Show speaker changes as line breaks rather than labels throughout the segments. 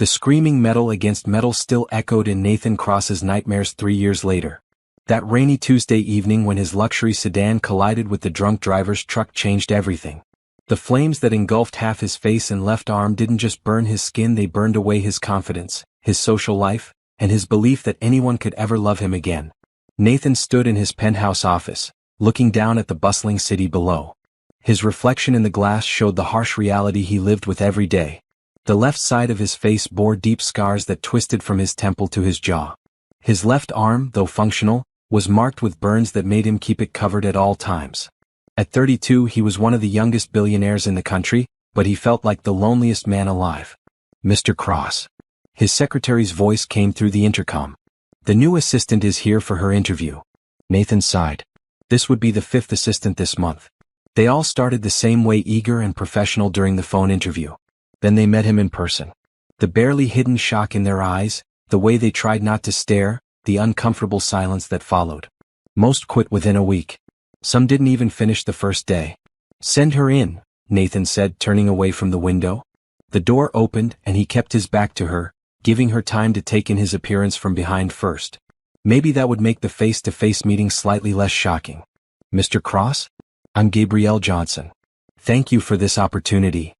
The screaming metal against metal still echoed in Nathan Cross's nightmares 3 years later. That rainy Tuesday evening when his luxury sedan collided with the drunk driver's truck changed everything. The flames that engulfed half his face and left arm didn't just burn his skin, they burned away his confidence, his social life, and his belief that anyone could ever love him again. Nathan stood in his penthouse office, looking down at the bustling city below. His reflection in the glass showed the harsh reality he lived with every day. The left side of his face bore deep scars that twisted from his temple to his jaw. His left arm, though functional, was marked with burns that made him keep it covered at all times. At 32, he was one of the youngest billionaires in the country, but he felt like the loneliest man alive. Mr. Cross. His secretary's voice came through the intercom. The new assistant is here for her interview. Nathan sighed. This would be the 5th assistant this month. They all started the same way, eager and professional during the phone interview. Then they met him in person. The barely hidden shock in their eyes, the way they tried not to stare, the uncomfortable silence that followed. Most quit within a week. Some didn't even finish the first day. Send her in, Nathan said, turning away from the window. The door opened and he kept his back to her, giving her time to take in his appearance from behind first. Maybe that would make the face-to-face meeting slightly less shocking. Mr. Cross? I'm Gabrielle Johnson. Thank you for this opportunity.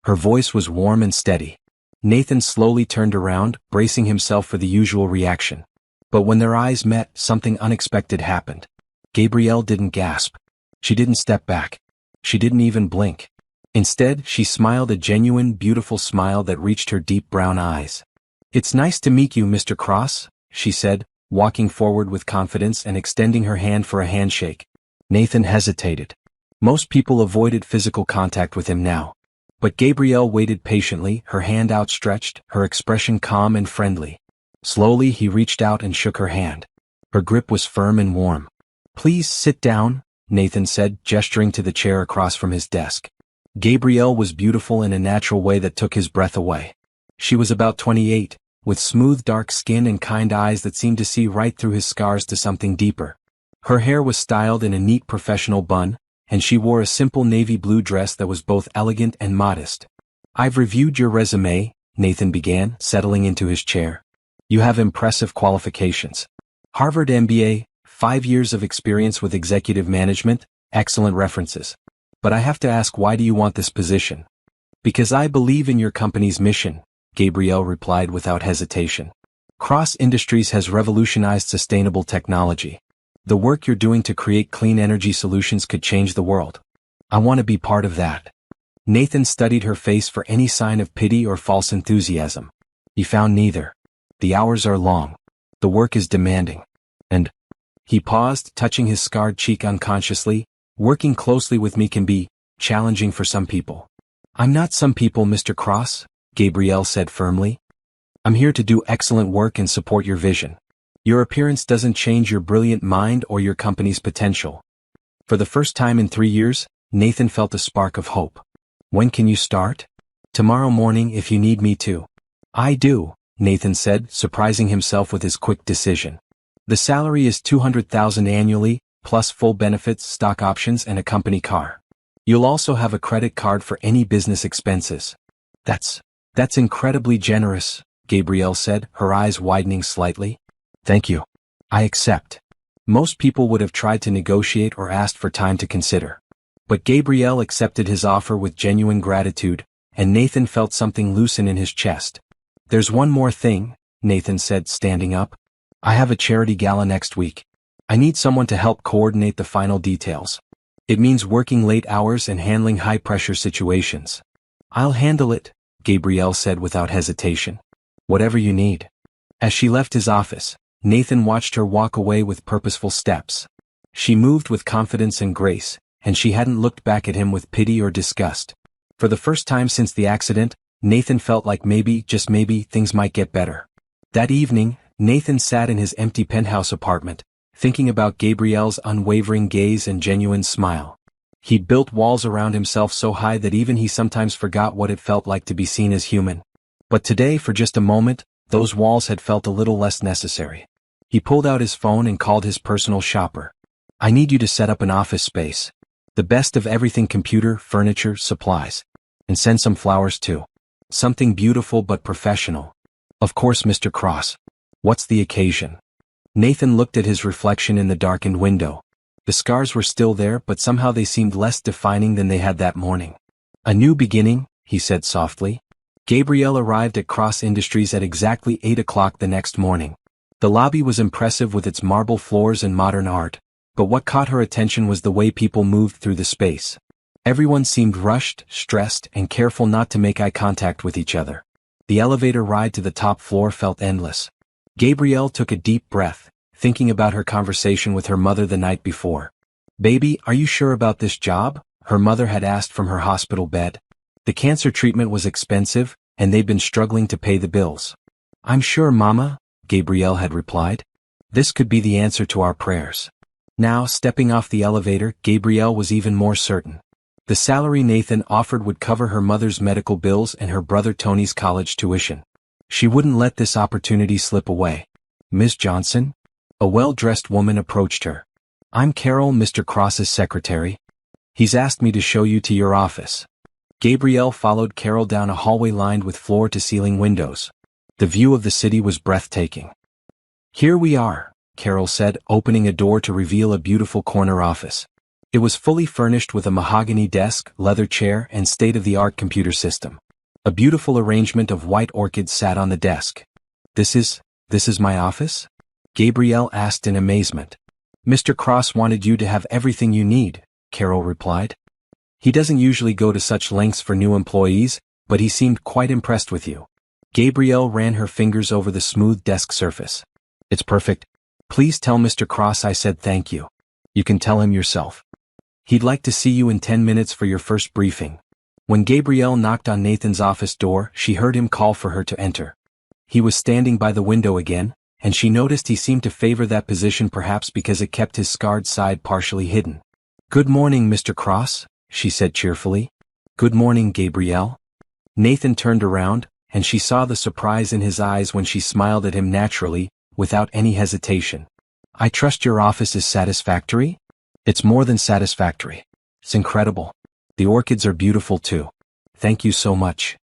Her voice was warm and steady. Nathan slowly turned around, bracing himself for the usual reaction. But when their eyes met, something unexpected happened. Gabrielle didn't gasp. She didn't step back. She didn't even blink. Instead, she smiled, a genuine, beautiful smile that reached her deep brown eyes. It's nice to meet you, Mr. Cross, she said, walking forward with confidence and extending her hand for a handshake. Nathan hesitated. Most people avoided physical contact with him now. But Gabrielle waited patiently, her hand outstretched, her expression calm and friendly. Slowly he reached out and shook her hand. Her grip was firm and warm. Please sit down, Nathan said, gesturing to the chair across from his desk. Gabrielle was beautiful in a natural way that took his breath away. She was about 28, with smooth dark skin and kind eyes that seemed to see right through his scars to something deeper. Her hair was styled in a neat professional bun, and she wore a simple navy blue dress that was both elegant and modest. I've reviewed your resume, Nathan began, settling into his chair. You have impressive qualifications. Harvard MBA, 5 years of experience with executive management, excellent references. But I have to ask, why do you want this position? Because I believe in your company's mission, Gabrielle replied without hesitation. Cross Industries has revolutionized sustainable technology. The work you're doing to create clean energy solutions could change the world. I want to be part of that. Nathan studied her face for any sign of pity or false enthusiasm. He found neither. The hours are long. The work is demanding. And he paused, touching his scarred cheek unconsciously. Working closely with me can be challenging for some people. I'm not some people, Mr. Cross, Gabrielle said firmly. I'm here to do excellent work and support your vision. Your appearance doesn't change your brilliant mind or your company's potential. For the first time in 3 years, Nathan felt a spark of hope. When can you start? Tomorrow morning if you need me to. I do, Nathan said, surprising himself with his quick decision. The salary is $200,000 annually, plus full benefits, stock options, and a company car. You'll also have a credit card for any business expenses. That's incredibly generous, Gabrielle said, her eyes widening slightly. Thank you. I accept. Most people would have tried to negotiate or asked for time to consider. But Gabrielle accepted his offer with genuine gratitude, and Nathan felt something loosen in his chest. There's one more thing, Nathan said, standing up. I have a charity gala next week. I need someone to help coordinate the final details. It means working late hours and handling high-pressure situations. I'll handle it, Gabrielle said without hesitation. Whatever you need. As she left his office, Nathan watched her walk away with purposeful steps. She moved with confidence and grace, and she hadn't looked back at him with pity or disgust. For the first time since the accident, Nathan felt like maybe, just maybe, things might get better. That evening, Nathan sat in his empty penthouse apartment, thinking about Gabrielle's unwavering gaze and genuine smile. He'd built walls around himself so high that even he sometimes forgot what it felt like to be seen as human. But today, for just a moment, those walls had felt a little less necessary. He pulled out his phone and called his personal shopper. I need you to set up an office space. The best of everything: computer, furniture, supplies. And send some flowers too. Something beautiful but professional. Of course, Mr. Cross. What's the occasion? Nathan looked at his reflection in the darkened window. The scars were still there, but somehow they seemed less defining than they had that morning. A new beginning, he said softly. Gabrielle arrived at Cross Industries at exactly 8 o'clock the next morning. The lobby was impressive with its marble floors and modern art, but what caught her attention was the way people moved through the space. Everyone seemed rushed, stressed, and careful not to make eye contact with each other. The elevator ride to the top floor felt endless. Gabrielle took a deep breath, thinking about her conversation with her mother the night before. "Baby, are you sure about this job?" her mother had asked from her hospital bed. The cancer treatment was expensive, and they'd been struggling to pay the bills. "I'm sure, Mama," Gabrielle had replied. "This could be the answer to our prayers." Now, stepping off the elevator, Gabrielle was even more certain. The salary Nathan offered would cover her mother's medical bills and her brother Tony's college tuition. She wouldn't let this opportunity slip away. "Miss Johnson?" A well-dressed woman approached her. "I'm Carol, Mr. Cross's secretary. He's asked me to show you to your office." Gabrielle followed Carol down a hallway lined with floor-to-ceiling windows. The view of the city was breathtaking. "Here we are," Carol said, opening a door to reveal a beautiful corner office. It was fully furnished with a mahogany desk, leather chair, and state-of-the-art computer system. A beautiful arrangement of white orchids sat on the desk. This is my office?" Gabrielle asked in amazement. "Mr. Cross wanted you to have everything you need," Carol replied. "He doesn't usually go to such lengths for new employees, but he seemed quite impressed with you." Gabrielle ran her fingers over the smooth desk surface. "It's perfect. Please tell Mr. Cross I said thank you. You can tell him yourself. He'd like to see you in 10 minutes for your first briefing." When Gabrielle knocked on Nathan's office door, she heard him call for her to enter. He was standing by the window again, and she noticed he seemed to favor that position, perhaps because it kept his scarred side partially hidden. "Good morning, Mr. Cross," she said cheerfully. "Good morning, Gabrielle." Nathan turned around, and she saw the surprise in his eyes when she smiled at him naturally, without any hesitation. "I trust your office is satisfactory?" "It's more than satisfactory. It's incredible. The orchids are beautiful too. Thank you so much."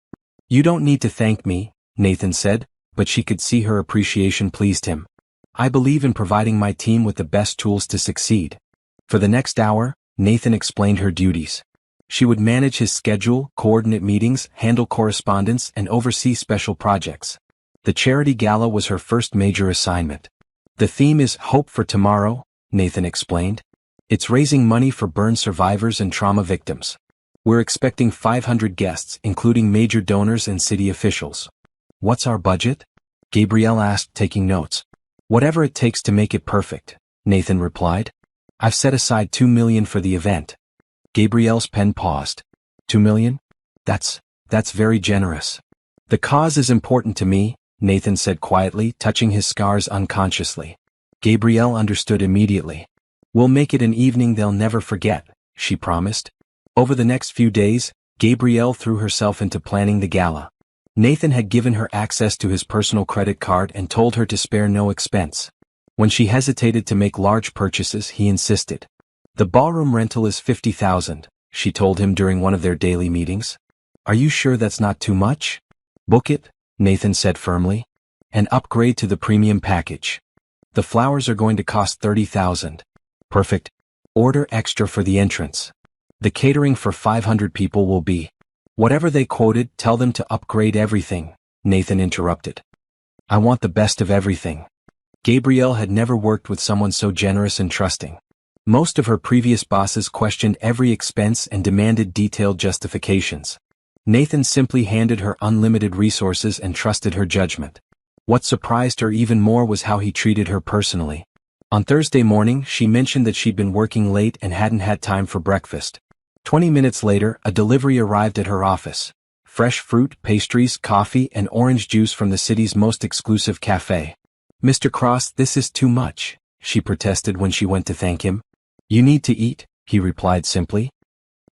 "You don't need to thank me," Nathan said, but she could see her appreciation pleased him. "I believe in providing my team with the best tools to succeed." For the next hour, Nathan explained her duties. She would manage his schedule, coordinate meetings, handle correspondence, and oversee special projects. The charity gala was her first major assignment. "The theme is Hope for Tomorrow," Nathan explained. "It's raising money for burn survivors and trauma victims. We're expecting 500 guests, including major donors and city officials." "What's our budget?" Gabrielle asked, taking notes. "Whatever it takes to make it perfect," Nathan replied. "I've set aside $2 million for the event." Gabrielle's pen paused. $2 million? That's very generous." "The cause is important to me," Nathan said quietly, touching his scars unconsciously. Gabrielle understood immediately. "We'll make it an evening they'll never forget," she promised. Over the next few days, Gabrielle threw herself into planning the gala. Nathan had given her access to his personal credit card and told her to spare no expense. When she hesitated to make large purchases, he insisted. "The ballroom rental is $50,000, she told him during one of their daily meetings. "Are you sure that's not too much?" "Book it," Nathan said firmly. "And upgrade to the premium package. The flowers are going to cost $30,000. "Perfect. Order extra for the entrance. The catering for 500 people will be." "Whatever they quoted, tell them to upgrade everything," Nathan interrupted. "I want the best of everything." Gabrielle had never worked with someone so generous and trusting. Most of her previous bosses questioned every expense and demanded detailed justifications. Nathan simply handed her unlimited resources and trusted her judgment. What surprised her even more was how he treated her personally. On Thursday morning, she mentioned that she'd been working late and hadn't had time for breakfast. 20 minutes later, a delivery arrived at her office. Fresh fruit, pastries, coffee, and orange juice from the city's most exclusive cafe. "Mr. Cross, this is too much," she protested when she went to thank him. "You need to eat," he replied simply.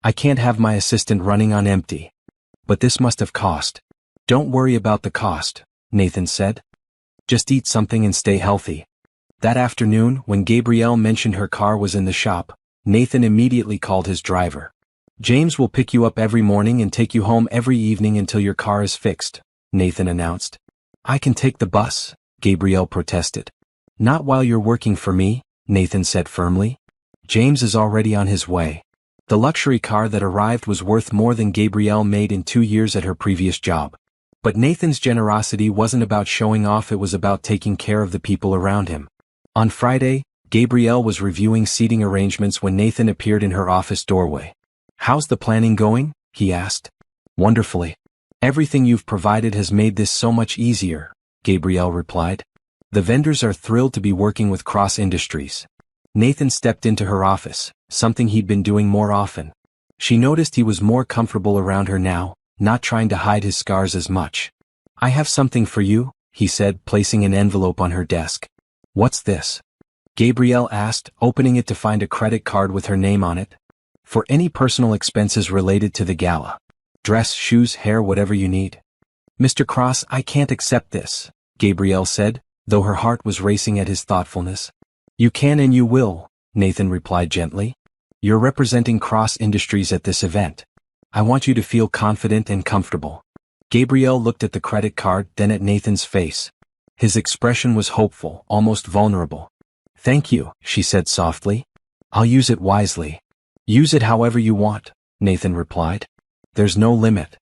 "I can't have my assistant running on empty." "But this must have cost." "Don't worry about the cost," Nathan said. "Just eat something and stay healthy." That afternoon, when Gabrielle mentioned her car was in the shop, Nathan immediately called his driver. James will pick you up every morning and take you home every evening until your car is fixed, Nathan announced. I can take the bus, Gabrielle protested. Not while you're working for me, Nathan said firmly. James is already on his way. The luxury car that arrived was worth more than Gabrielle made in 2 years at her previous job. But Nathan's generosity wasn't about showing off, it was about taking care of the people around him. On Friday, Gabrielle was reviewing seating arrangements when Nathan appeared in her office doorway. How's the planning going? He asked. Wonderfully. Everything you've provided has made this so much easier, Gabrielle replied. The vendors are thrilled to be working with Cross Industries. Nathan stepped into her office, something he'd been doing more often. She noticed he was more comfortable around her now, not trying to hide his scars as much. I have something for you, he said, placing an envelope on her desk. What's this? Gabrielle asked, opening it to find a credit card with her name on it. For any personal expenses related to the gala. Dress, shoes, hair, whatever you need. Mr. Cross, I can't accept this, Gabrielle said, though her heart was racing at his thoughtfulness. You can and you will, Nathan replied gently. You're representing Cross Industries at this event. I want you to feel confident and comfortable. Gabrielle looked at the credit card, then at Nathan's face. His expression was hopeful, almost vulnerable. Thank you, she said softly. I'll use it wisely. Use it however you want, Nathan replied. There's no limit.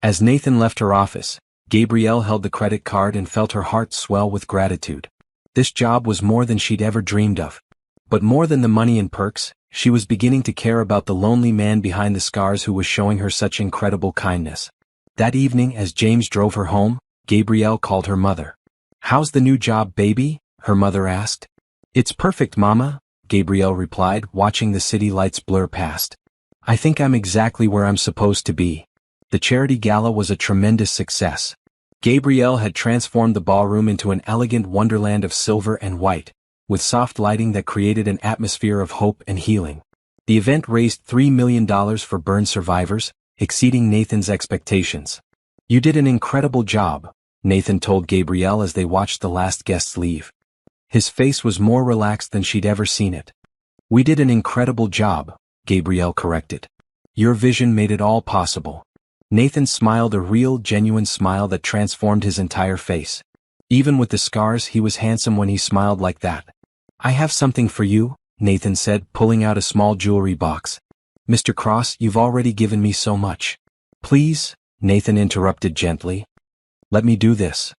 As Nathan left her office, Gabrielle held the credit card and felt her heart swell with gratitude. This job was more than she'd ever dreamed of. But more than the money and perks, she was beginning to care about the lonely man behind the scars who was showing her such incredible kindness. That evening, as James drove her home, Gabrielle called her mother. How's the new job, baby? Her mother asked. It's perfect, Mama, Gabrielle replied, watching the city lights blur past. I think I'm exactly where I'm supposed to be. The charity gala was a tremendous success. Gabrielle had transformed the ballroom into an elegant wonderland of silver and white, with soft lighting that created an atmosphere of hope and healing. The event raised $3 million for burn survivors, exceeding Nathan's expectations. You did an incredible job, Nathan told Gabrielle as they watched the last guests leave. His face was more relaxed than she'd ever seen it. We did an incredible job, Gabrielle corrected. Your vision made it all possible. Nathan smiled, a real, genuine smile that transformed his entire face. Even with the scars, he was handsome when he smiled like that. I have something for you, Nathan said, pulling out a small jewelry box. Mr. Cross, you've already given me so much. Please, Nathan interrupted gently. Let me do this.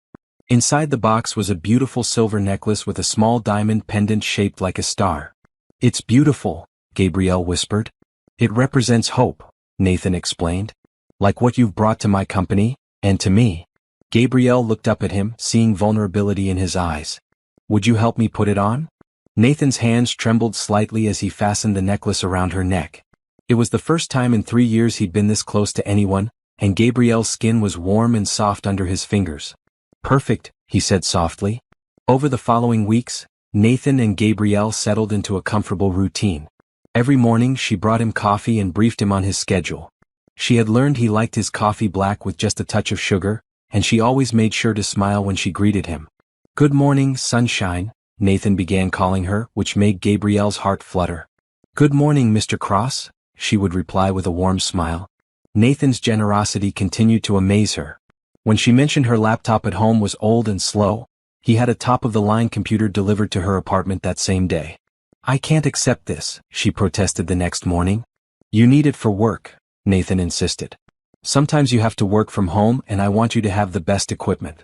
Inside the box was a beautiful silver necklace with a small diamond pendant shaped like a star. It's beautiful, Gabrielle whispered. It represents hope, Nathan explained. Like what you've brought to my company, and to me. Gabrielle looked up at him, seeing vulnerability in his eyes. Would you help me put it on? Nathan's hands trembled slightly as he fastened the necklace around her neck. It was the first time in 3 years he'd been this close to anyone, and Gabrielle's skin was warm and soft under his fingers. Perfect, he said softly. Over the following weeks, Nathan and Gabrielle settled into a comfortable routine. Every morning she brought him coffee and briefed him on his schedule. She had learned he liked his coffee black with just a touch of sugar, and she always made sure to smile when she greeted him. Good morning, sunshine, Nathan began calling her, which made Gabrielle's heart flutter. Good morning, Mr. Cross, she would reply with a warm smile. Nathan's generosity continued to amaze her. When she mentioned her laptop at home was old and slow, he had a top-of-the-line computer delivered to her apartment that same day. I can't accept this, she protested the next morning. You need it for work, Nathan insisted. Sometimes you have to work from home, and I want you to have the best equipment.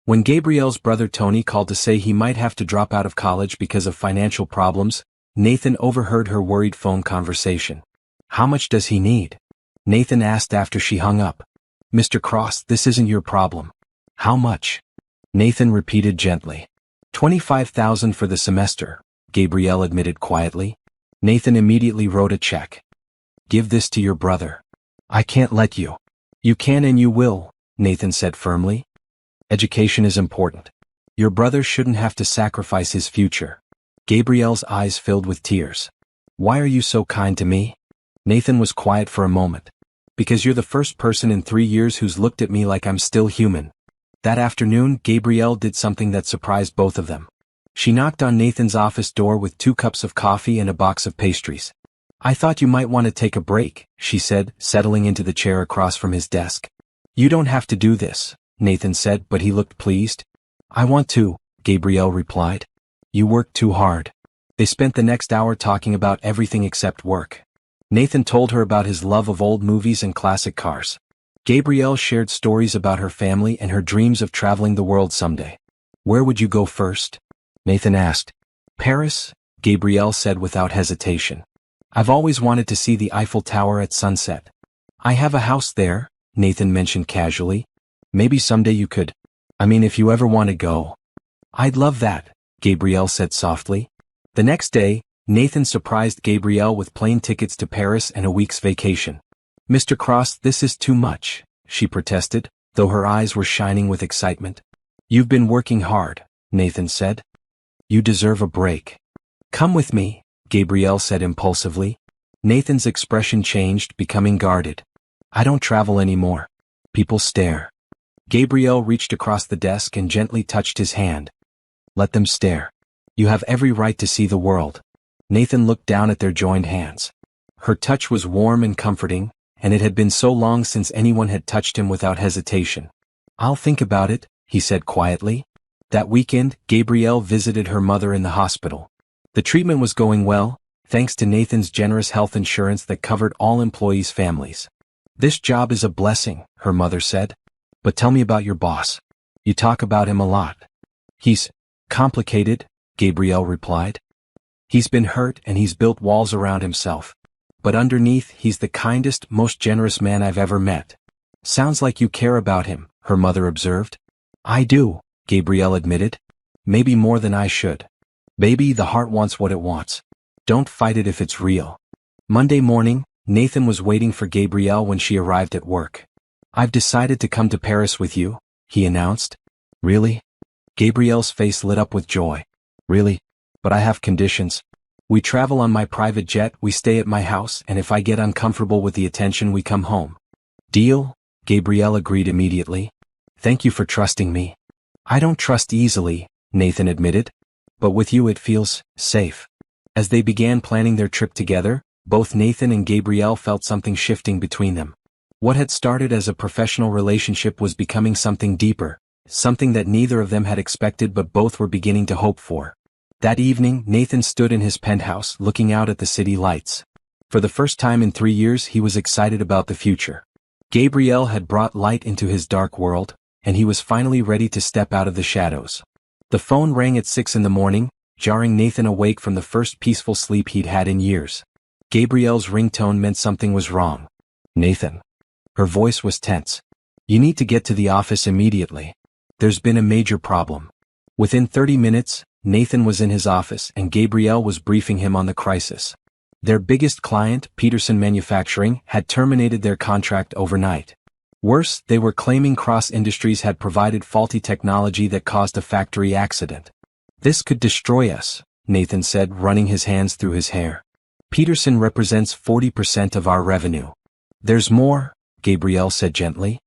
When Gabrielle's brother Tony called to say he might have to drop out of college because of financial problems, Nathan overheard her worried phone conversation. How much does he need? Nathan asked after she hung up. Mr. Cross, this isn't your problem. How much? Nathan repeated gently. $25,000 for the semester, Gabrielle admitted quietly. Nathan immediately wrote a check. Give this to your brother. I can't let you. You can and you will, Nathan said firmly. Education is important. Your brother shouldn't have to sacrifice his future. Gabrielle's eyes filled with tears. Why are you so kind to me? Nathan was quiet for a moment. Because you're the first person in 3 years who's looked at me like I'm still human. That afternoon, Gabrielle did something that surprised both of them. She knocked on Nathan's office door with 2 cups of coffee and a box of pastries. I thought you might want to take a break, she said, settling into the chair across from his desk. You don't have to do this, Nathan said, but he looked pleased. I want to, Gabrielle replied. You work too hard. They spent the next hour talking about everything except work. Nathan told her about his love of old movies and classic cars. Gabrielle shared stories about her family and her dreams of traveling the world someday. Where would you go first? Nathan asked. Paris, Gabrielle said without hesitation. I've always wanted to see the Eiffel Tower at sunset. I have a house there, Nathan mentioned casually. Maybe someday you could. I mean, if you ever want to go. I'd love that, Gabrielle said softly. The next day, Nathan surprised Gabrielle with plane tickets to Paris and a week's vacation. Mr. Cross, this is too much, she protested, though her eyes were shining with excitement. You've been working hard, Nathan said. You deserve a break. Come with me, Gabrielle said impulsively. Nathan's expression changed, becoming guarded. I don't travel anymore. People stare. Gabrielle reached across the desk and gently touched his hand. Let them stare. You have every right to see the world. Nathan looked down at their joined hands. Her touch was warm and comforting, and it had been so long since anyone had touched him without hesitation. I'll think about it, he said quietly. That weekend, Gabrielle visited her mother in the hospital. The treatment was going well, thanks to Nathan's generous health insurance that covered all employees' families. This job is a blessing, her mother said. But tell me about your boss. You talk about him a lot. He's complicated, Gabrielle replied. He's been hurt and he's built walls around himself. But underneath, he's the kindest, most generous man I've ever met. Sounds like you care about him, her mother observed. I do, Gabrielle admitted. Maybe more than I should. Baby, the heart wants what it wants. Don't fight it if it's real. Monday morning, Nathan was waiting for Gabrielle when she arrived at work. I've decided to come to Paris with you, he announced. Really? Gabrielle's face lit up with joy. Really? But I have conditions. We travel on my private jet, we stay at my house, and if I get uncomfortable with the attention, we come home. Deal? Gabrielle agreed immediately. Thank you for trusting me. I don't trust easily, Nathan admitted. But with you it feels safe. As they began planning their trip together, both Nathan and Gabrielle felt something shifting between them. What had started as a professional relationship was becoming something deeper, something that neither of them had expected but both were beginning to hope for. That evening, Nathan stood in his penthouse looking out at the city lights. For the first time in 3 years, he was excited about the future. Gabrielle had brought light into his dark world, and he was finally ready to step out of the shadows. The phone rang at 6 in the morning, jarring Nathan awake from the first peaceful sleep he'd had in years. Gabrielle's ringtone meant something was wrong. Nathan. Her voice was tense. You need to get to the office immediately. There's been a major problem. Within 30 minutes, Nathan was in his office and Gabrielle was briefing him on the crisis. Their biggest client, Peterson Manufacturing, had terminated their contract overnight. Worse, they were claiming Cross Industries had provided faulty technology that caused a factory accident. This could destroy us, Nathan said, running his hands through his hair. Peterson represents 40% of our revenue. There's more, Gabrielle said gently.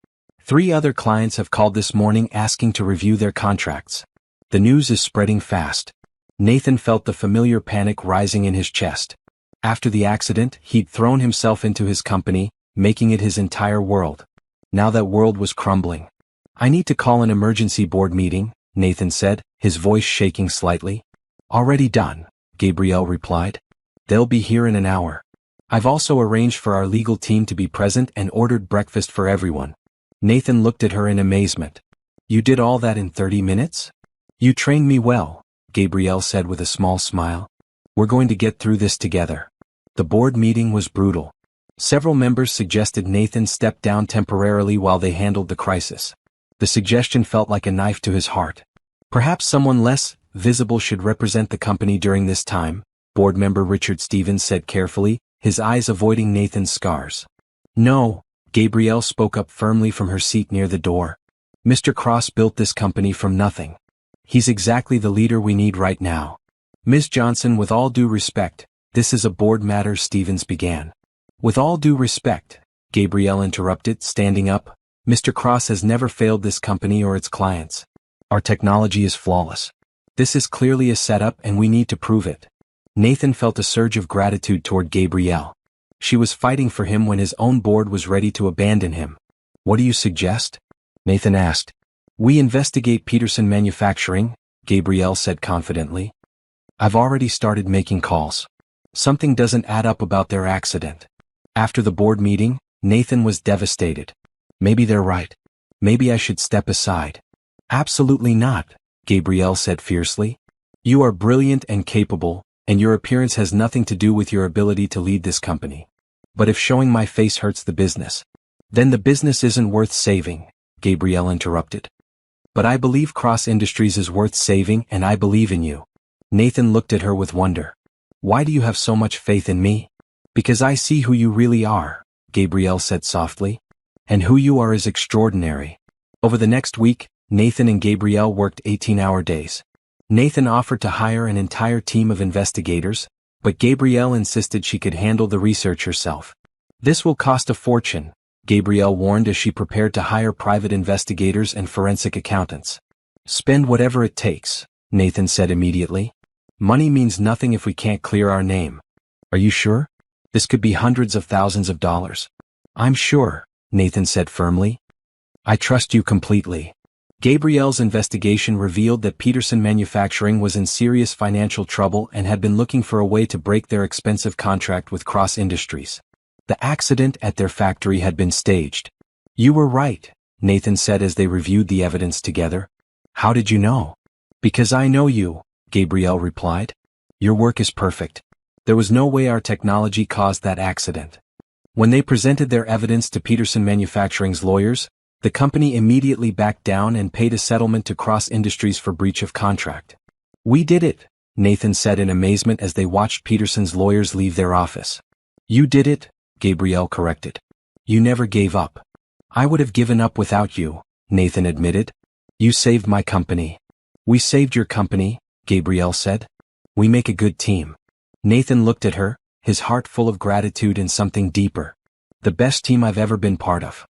3 other clients have called this morning asking to review their contracts. The news is spreading fast. Nathan felt the familiar panic rising in his chest. After the accident, he'd thrown himself into his company, making it his entire world. Now that world was crumbling. I need to call an emergency board meeting, Nathan said, his voice shaking slightly. Already done, Gabrielle replied. They'll be here in an hour. I've also arranged for our legal team to be present and ordered breakfast for everyone. Nathan looked at her in amazement. You did all that in 30 minutes? You trained me well, Gabrielle said with a small smile. We're going to get through this together. The board meeting was brutal. Several members suggested Nathan step down temporarily while they handled the crisis. The suggestion felt like a knife to his heart. Perhaps someone less visible should represent the company during this time, board member Richard Stevens said carefully, his eyes avoiding Nathan's scars. No, Gabrielle spoke up firmly from her seat near the door. Mr. Cross built this company from nothing. He's exactly the leader we need right now. Ms. Johnson, with all due respect, this is a board matter, Stevens began. With all due respect, Gabrielle interrupted, standing up, Mr. Cross has never failed this company or its clients. Our technology is flawless. This is clearly a setup and we need to prove it. Nathan felt a surge of gratitude toward Gabrielle. She was fighting for him when his own board was ready to abandon him. "What do you suggest?" Nathan asked. "We investigate Peterson Manufacturing," Gabrielle said confidently. "I've already started making calls. Something doesn't add up about their accident." After the board meeting, Nathan was devastated. "Maybe they're right. Maybe I should step aside." "Absolutely not," Gabrielle said fiercely. "You are brilliant and capable, and your appearance has nothing to do with your ability to lead this company. But if showing my face hurts the business, then the business isn't worth saving," Gabrielle interrupted. "But I believe Cross Industries is worth saving, and I believe in you." Nathan looked at her with wonder. "Why do you have so much faith in me?" "Because I see who you really are," Gabrielle said softly. "And who you are is extraordinary." Over the next week, Nathan and Gabrielle worked 18-hour days. Nathan offered to hire an entire team of investigators, but Gabrielle insisted she could handle the research herself. "This will cost a fortune," Gabrielle warned as she prepared to hire private investigators and forensic accountants. "Spend whatever it takes," Nathan said immediately. "Money means nothing if we can't clear our name." "Are you sure? This could be hundreds of thousands of dollars." "I'm sure," Nathan said firmly. "I trust you completely." Gabrielle's investigation revealed that Peterson Manufacturing was in serious financial trouble and had been looking for a way to break their expensive contract with Cross Industries. The accident at their factory had been staged. "You were right," Nathan said as they reviewed the evidence together. "How did you know?" "Because I know you," Gabrielle replied. "Your work is perfect. There was no way our technology caused that accident." When they presented their evidence to Peterson Manufacturing's lawyers, the company immediately backed down and paid a settlement to Cross Industries for breach of contract. "We did it," Nathan said in amazement as they watched Peterson's lawyers leave their office. "You did it," Gabrielle corrected. "You never gave up." "I would have given up without you," Nathan admitted. "You saved my company." "We saved your company," Gabrielle said. "We make a good team." Nathan looked at her, his heart full of gratitude and something deeper. "The best team I've ever been part of."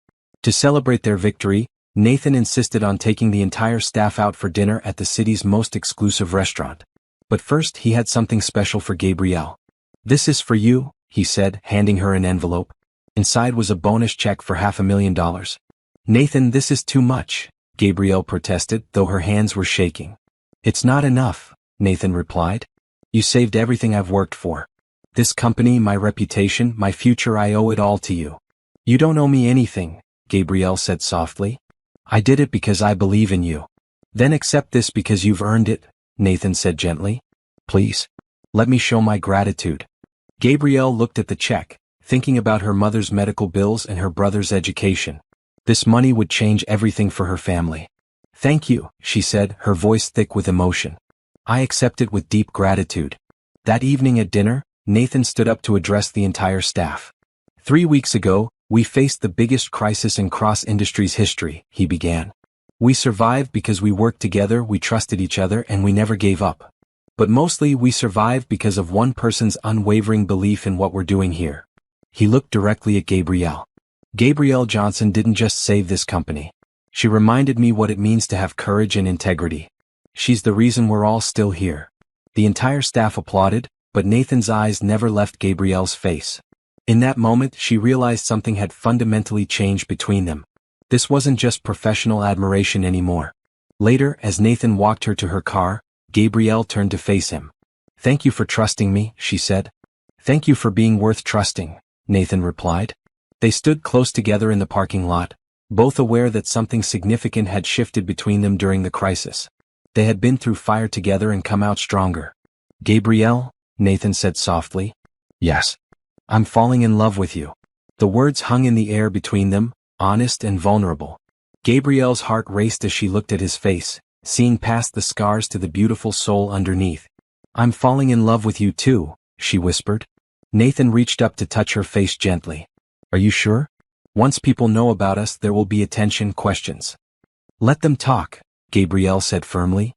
To celebrate their victory, Nathan insisted on taking the entire staff out for dinner at the city's most exclusive restaurant. But first he had something special for Gabrielle. "This is for you," he said, handing her an envelope. Inside was a bonus check for $500,000. "Nathan, this is too much," Gabrielle protested, though her hands were shaking. "It's not enough," Nathan replied. "You saved everything I've worked for. This company, my reputation, my future, I owe it all to you." "You don't owe me anything," Gabrielle said softly. "I did it because I believe in you." "Then accept this because you've earned it," Nathan said gently. "Please. Let me show my gratitude." Gabrielle looked at the check, thinking about her mother's medical bills and her brother's education. This money would change everything for her family. "Thank you," she said, her voice thick with emotion. "I accept it with deep gratitude." That evening at dinner, Nathan stood up to address the entire staff. 3 weeks ago, we faced the biggest crisis in Cross Industries history, he began. We survived because we worked together, we trusted each other, and we never gave up. But mostly we survived because of one person's unwavering belief in what we're doing here. He looked directly at Gabrielle. Gabrielle Johnson didn't just save this company. She reminded me what it means to have courage and integrity. She's the reason we're all still here. The entire staff applauded, but Nathan's eyes never left Gabrielle's face. In that moment, she realized something had fundamentally changed between them. This wasn't just professional admiration anymore. Later, as Nathan walked her to her car, Gabrielle turned to face him. "Thank you for trusting me," she said. "Thank you for being worth trusting," Nathan replied. They stood close together in the parking lot, both aware that something significant had shifted between them during the crisis. They had been through fire together and come out stronger. "Gabrielle," Nathan said softly. "Yes. I'm falling in love with you." The words hung in the air between them, honest and vulnerable. Gabrielle's heart raced as she looked at his face, seeing past the scars to the beautiful soul underneath. "I'm falling in love with you too," she whispered. Nathan reached up to touch her face gently. "Are you sure? Once people know about us, there will be attention, questions." "Let them talk," Gabrielle said firmly.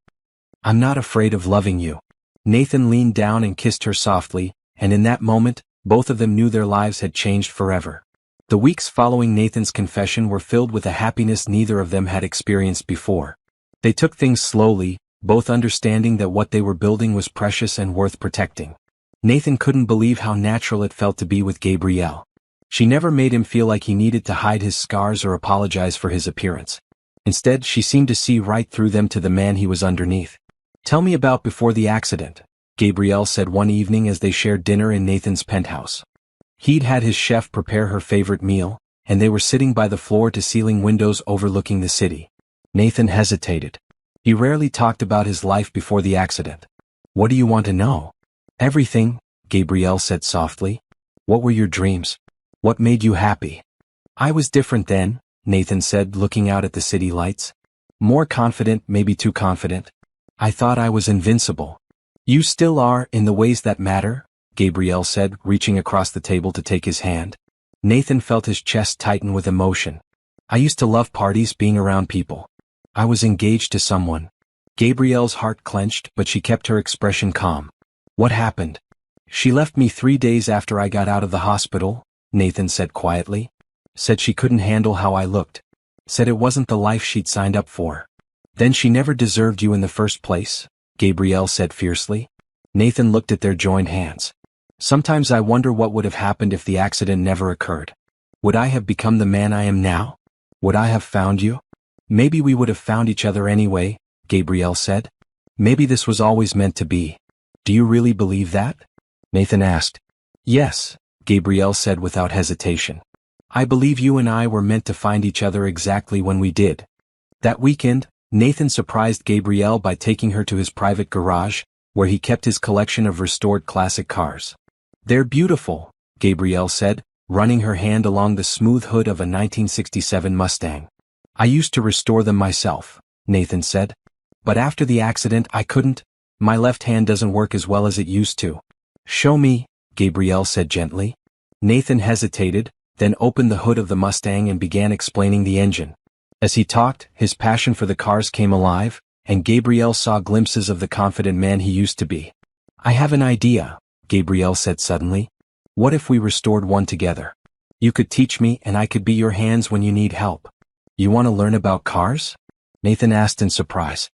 "I'm not afraid of loving you." Nathan leaned down and kissed her softly, and in that moment, both of them knew their lives had changed forever. The weeks following Nathan's confession were filled with a happiness neither of them had experienced before. They took things slowly, both understanding that what they were building was precious and worth protecting. Nathan couldn't believe how natural it felt to be with Gabrielle. She never made him feel like he needed to hide his scars or apologize for his appearance. Instead, she seemed to see right through them to the man he was underneath. "Tell me about before the accident," Gabrielle said one evening as they shared dinner in Nathan's penthouse. He'd had his chef prepare her favorite meal, and they were sitting by the floor-to-ceiling windows overlooking the city. Nathan hesitated. He rarely talked about his life before the accident. "What do you want to know?" "Everything," Gabrielle said softly. "What were your dreams? What made you happy?" "I was different then," Nathan said, looking out at the city lights. "More confident, maybe too confident. I thought I was invincible." "You still are, in the ways that matter," Gabrielle said, reaching across the table to take his hand. Nathan felt his chest tighten with emotion. "I used to love parties, being around people. I was engaged to someone." Gabrielle's heart clenched, but she kept her expression calm. "What happened?" "She left me 3 days after I got out of the hospital," Nathan said quietly. "Said she couldn't handle how I looked. Said it wasn't the life she'd signed up for." "Then she never deserved you in the first place," Gabrielle said fiercely. Nathan looked at their joined hands. "Sometimes I wonder what would have happened if the accident never occurred. Would I have become the man I am now? Would I have found you?" "Maybe we would have found each other anyway," Gabrielle said. "Maybe this was always meant to be." "Do you really believe that?" Nathan asked. "Yes," Gabrielle said without hesitation. "I believe you and I were meant to find each other exactly when we did." That weekend, Nathan surprised Gabrielle by taking her to his private garage, where he kept his collection of restored classic cars. "They're beautiful," Gabrielle said, running her hand along the smooth hood of a 1967 Mustang. "I used to restore them myself," Nathan said. "But after the accident I couldn't. My left hand doesn't work as well as it used to." "Show me," Gabrielle said gently. Nathan hesitated, then opened the hood of the Mustang and began explaining the engine. As he talked, his passion for the cars came alive, and Gabrielle saw glimpses of the confident man he used to be. "I have an idea," Gabrielle said suddenly. "What if we restored one together? You could teach me and I could be your hands when you need help." "You want to learn about cars?" Nathan asked in surprise.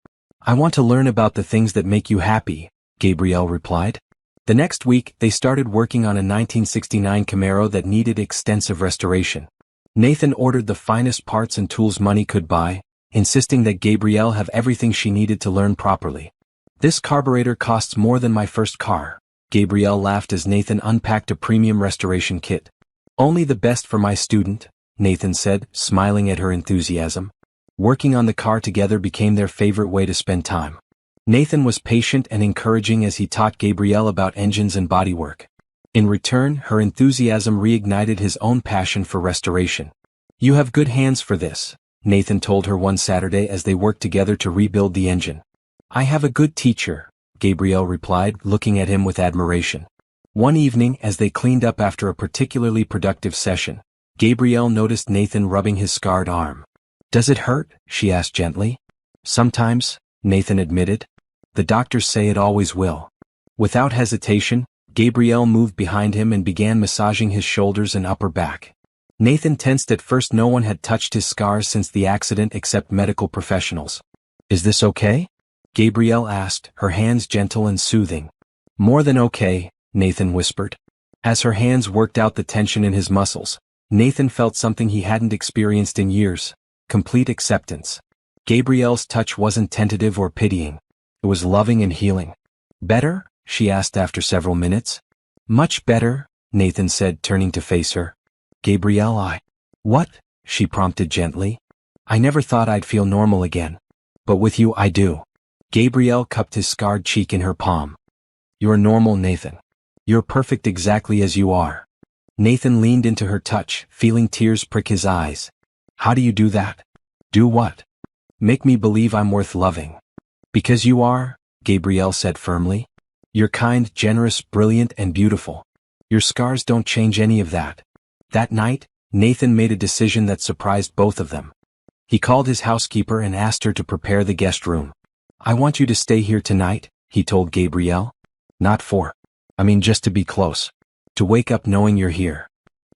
"I want to learn about the things that make you happy," Gabrielle replied. The next week, they started working on a 1969 Camaro that needed extensive restoration. Nathan ordered the finest parts and tools money could buy, insisting that Gabrielle have everything she needed to learn properly. "This carburetor costs more than my first car," Gabrielle laughed as Nathan unpacked a premium restoration kit. "Only the best for my student," Nathan said, smiling at her enthusiasm. Working on the car together became their favorite way to spend time. Nathan was patient and encouraging as he taught Gabrielle about engines and bodywork. In return, her enthusiasm reignited his own passion for restoration. "You have good hands for this," Nathan told her one Saturday as they worked together to rebuild the engine. "I have a good teacher," Gabrielle replied, looking at him with admiration. One evening, as they cleaned up after a particularly productive session, Gabrielle noticed Nathan rubbing his scarred arm. "Does it hurt?" she asked gently. "Sometimes," Nathan admitted. "The doctors say it always will." Without hesitation, Gabrielle moved behind him and began massaging his shoulders and upper back. Nathan tensed at first. No one had touched his scars since the accident except medical professionals. "Is this okay?" Gabrielle asked, her hands gentle and soothing. "More than okay," Nathan whispered. As her hands worked out the tension in his muscles, Nathan felt something he hadn't experienced in years: complete acceptance. Gabrielle's touch wasn't tentative or pitying. It was loving and healing. "Better?" she asked after several minutes. "Much better," Nathan said, turning to face her. "Gabrielle, What?" she prompted gently. "I never thought I'd feel normal again. But with you I do." Gabrielle cupped his scarred cheek in her palm. "You're normal, Nathan. You're perfect exactly as you are." Nathan leaned into her touch, feeling tears prick his eyes. "How do you do that?" "Do what?" "Make me believe I'm worth loving." "Because you are," Gabrielle said firmly. "You're kind, generous, brilliant, and beautiful. Your scars don't change any of that." That night, Nathan made a decision that surprised both of them. He called his housekeeper and asked her to prepare the guest room. "I want you to stay here tonight," he told Gabrielle. Just to be close. To wake up knowing you're here."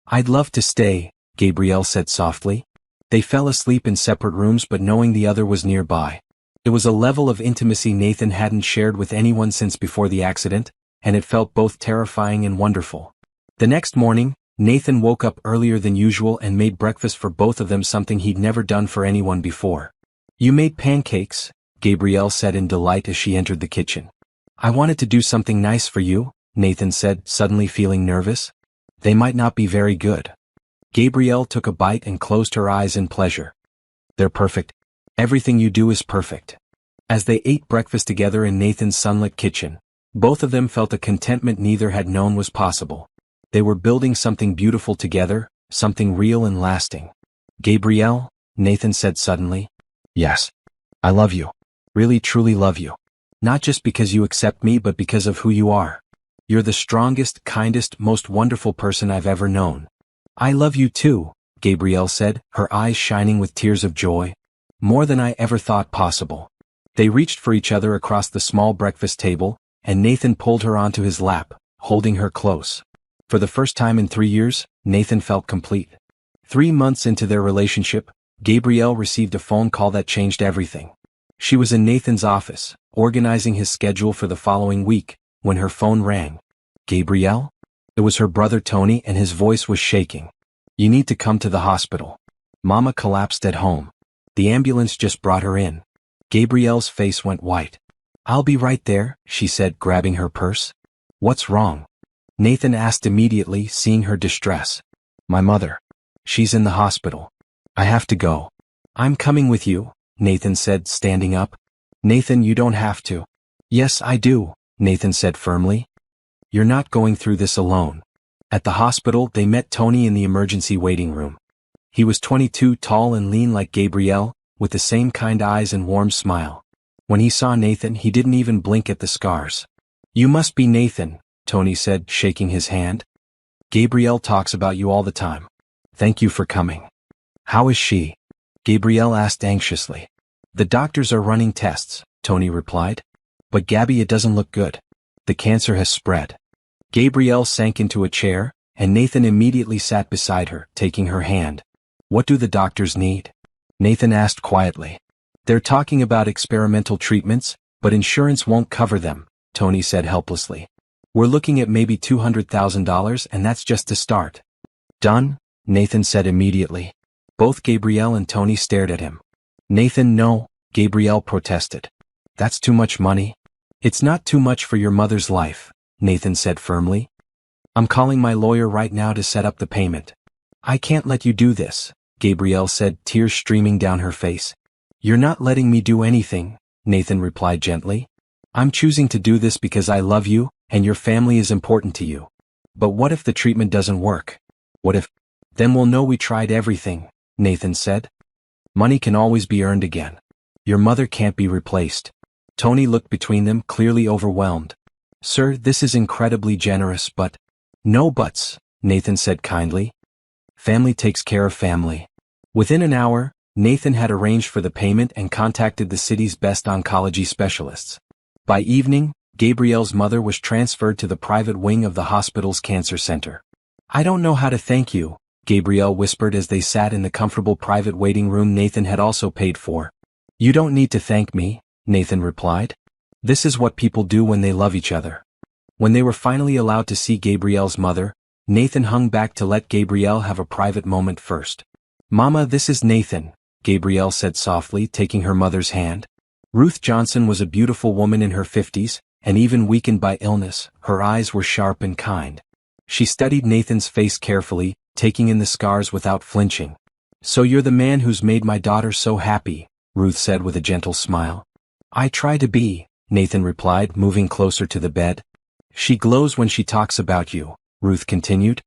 "I'd love to stay," Gabrielle said softly. They fell asleep in separate rooms but knowing the other was nearby. It was a level of intimacy Nathan hadn't shared with anyone since before the accident, and it felt both terrifying and wonderful. The next morning, Nathan woke up earlier than usual and made breakfast for both of them, something he'd never done for anyone before. "You made pancakes," Gabrielle said in delight as she entered the kitchen. "I wanted to do something nice for you," Nathan said, suddenly feeling nervous. "They might not be very good." Gabrielle took a bite and closed her eyes in pleasure. "They're perfect. Everything you do is perfect." As they ate breakfast together in Nathan's sunlit kitchen, both of them felt a contentment neither had known was possible. They were building something beautiful together, something real and lasting. "Gabrielle," Nathan said suddenly. "Yes. I love you. Really truly love you. Not just because you accept me but because of who you are. You're the strongest, kindest, most wonderful person I've ever known." "I love you too," Gabrielle said, her eyes shining with tears of joy. "More than I ever thought possible." They reached for each other across the small breakfast table, and Nathan pulled her onto his lap, holding her close. For the first time in 3 years, Nathan felt complete. 3 months into their relationship, Gabrielle received a phone call that changed everything. She was in Nathan's office, organizing his schedule for the following week, when her phone rang. "Gabrielle?" It was her brother Tony, and his voice was shaking. "You need to come to the hospital. Mama collapsed at home. The ambulance just brought her in." Gabrielle's face went white. "I'll be right there," she said, grabbing her purse. "What's wrong?" Nathan asked immediately, seeing her distress. "My mother. She's in the hospital. I have to go." "I'm coming with you," Nathan said, standing up. "Nathan, you don't have to." "Yes, I do," Nathan said firmly. "You're not going through this alone." At the hospital, they met Tony in the emergency waiting room. He was 22, tall and lean like Gabrielle, with the same kind eyes and warm smile. When he saw Nathan, he didn't even blink at the scars. "You must be Nathan," Tony said, shaking his hand. "Gabrielle talks about you all the time. Thank you for coming." "How is she?" Gabrielle asked anxiously. "The doctors are running tests," Tony replied. "But Gabby, it doesn't look good. The cancer has spread." Gabrielle sank into a chair, and Nathan immediately sat beside her, taking her hand. "What do the doctors need?" Nathan asked quietly. "They're talking about experimental treatments, but insurance won't cover them," Tony said helplessly. "We're looking at maybe $200,000, and that's just to start." "Done?" Nathan said immediately. Both Gabrielle and Tony stared at him. "Nathan, no," Gabrielle protested. "That's too much money." "It's not too much for your mother's life," Nathan said firmly. "I'm calling my lawyer right now to set up the payment." "I can't let you do this," Gabrielle said, tears streaming down her face. "You're not letting me do anything," Nathan replied gently. "I'm choosing to do this because I love you, and your family is important to you. But what if the treatment doesn't work? What if? Then we'll know we tried everything," Nathan said. "Money can always be earned again. Your mother can't be replaced." Tony looked between them, clearly overwhelmed. "Sir, this is incredibly generous, but—" "No buts," Nathan said kindly. "Family takes care of family." Within an hour, Nathan had arranged for the payment and contacted the city's best oncology specialists. By evening, Gabrielle's mother was transferred to the private wing of the hospital's cancer center. "I don't know how to thank you," Gabrielle whispered as they sat in the comfortable private waiting room Nathan had also paid for. "You don't need to thank me," Nathan replied. "This is what people do when they love each other." When they were finally allowed to see Gabrielle's mother, Nathan hung back to let Gabrielle have a private moment first. "Mama, this is Nathan," Gabrielle said softly, taking her mother's hand. Ruth Johnson was a beautiful woman in her 50s, and even weakened by illness, her eyes were sharp and kind. She studied Nathan's face carefully, taking in the scars without flinching. "So you're the man who's made my daughter so happy," Ruth said with a gentle smile. "I try to be," Nathan replied, moving closer to the bed. "She glows when she talks about you," Ruth continued.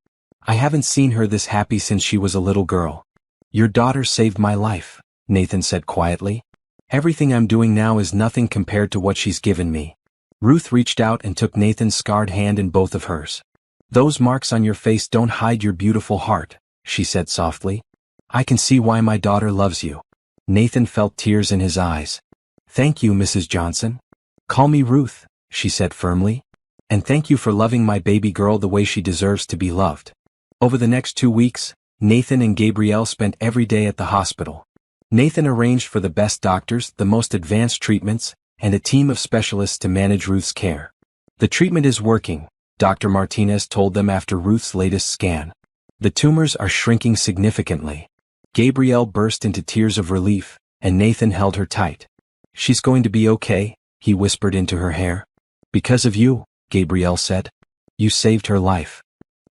"I haven't seen her this happy since she was a little girl." "Your daughter saved my life," Nathan said quietly. "Everything I'm doing now is nothing compared to what she's given me." Ruth reached out and took Nathan's scarred hand in both of hers. "Those marks on your face don't hide your beautiful heart," she said softly. "I can see why my daughter loves you." Nathan felt tears in his eyes. "Thank you, Mrs. Johnson." "Call me Ruth," she said firmly. "And thank you for loving my baby girl the way she deserves to be loved." Over the next 2 weeks, Nathan and Gabrielle spent every day at the hospital. Nathan arranged for the best doctors, the most advanced treatments, and a team of specialists to manage Ruth's care. The treatment is working, Dr. Martinez told them after Ruth's latest scan. The tumors are shrinking significantly. Gabrielle burst into tears of relief, and Nathan held her tight. She's going to be okay, he whispered into her hair. Because of you, Gabrielle said. You saved her life.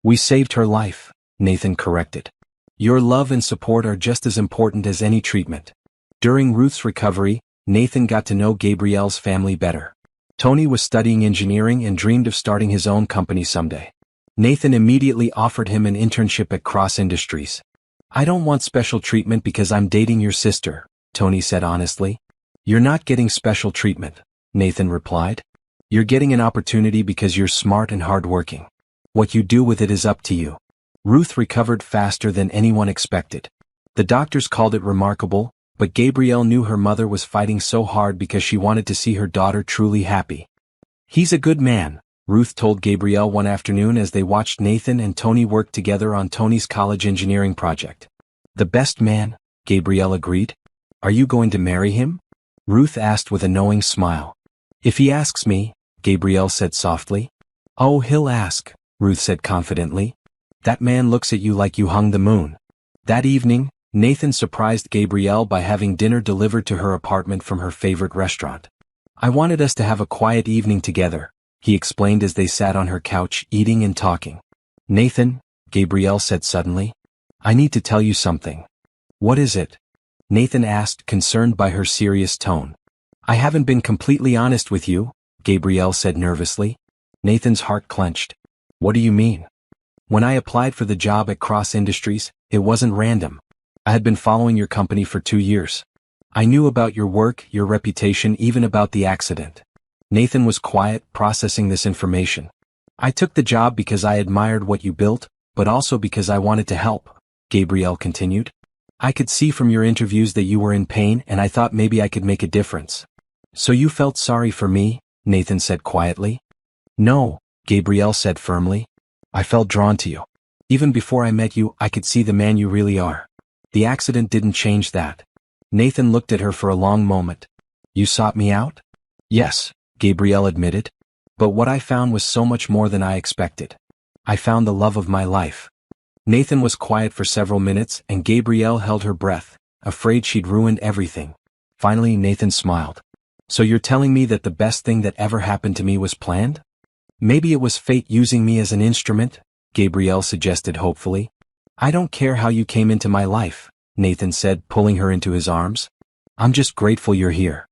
We saved her life, Nathan corrected. Your love and support are just as important as any treatment. During Ruth's recovery, Nathan got to know Gabrielle's family better. Tony was studying engineering and dreamed of starting his own company someday. Nathan immediately offered him an internship at Cross Industries. I don't want special treatment because I'm dating your sister, Tony said honestly. You're not getting special treatment, Nathan replied. You're getting an opportunity because you're smart and hardworking. What you do with it is up to you. Ruth recovered faster than anyone expected. The doctors called it remarkable, but Gabrielle knew her mother was fighting so hard because she wanted to see her daughter truly happy. He's a good man, Ruth told Gabrielle one afternoon as they watched Nathan and Tony work together on Tony's college engineering project. The best man, Gabrielle agreed. Are you going to marry him? Ruth asked with a knowing smile. If he asks me, Gabrielle said softly. Oh, he'll ask, Ruth said confidently. That man looks at you like you hung the moon. That evening, Nathan surprised Gabrielle by having dinner delivered to her apartment from her favorite restaurant. I wanted us to have a quiet evening together, he explained as they sat on her couch eating and talking. Nathan, Gabrielle said suddenly. I need to tell you something. What is it? Nathan asked, concerned by her serious tone. I haven't been completely honest with you, Gabrielle said nervously. Nathan's heart clenched. What do you mean? When I applied for the job at Cross Industries, it wasn't random. I had been following your company for 2 years. I knew about your work, your reputation, even about the accident. Nathan was quiet, processing this information. I took the job because I admired what you built, but also because I wanted to help, Gabrielle continued. I could see from your interviews that you were in pain and I thought maybe I could make a difference. So you felt sorry for me, Nathan said quietly. No, Gabrielle said firmly. I felt drawn to you. Even before I met you, I could see the man you really are. The accident didn't change that. Nathan looked at her for a long moment. You sought me out? Yes, Gabrielle admitted. But what I found was so much more than I expected. I found the love of my life. Nathan was quiet for several minutes and Gabrielle held her breath, afraid she'd ruined everything. Finally, Nathan smiled. So you're telling me that the best thing that ever happened to me was planned? Maybe it was fate using me as an instrument, Gabrielle suggested hopefully. I don't care how you came into my life, Nathan said, pulling her into his arms. I'm just grateful you're here.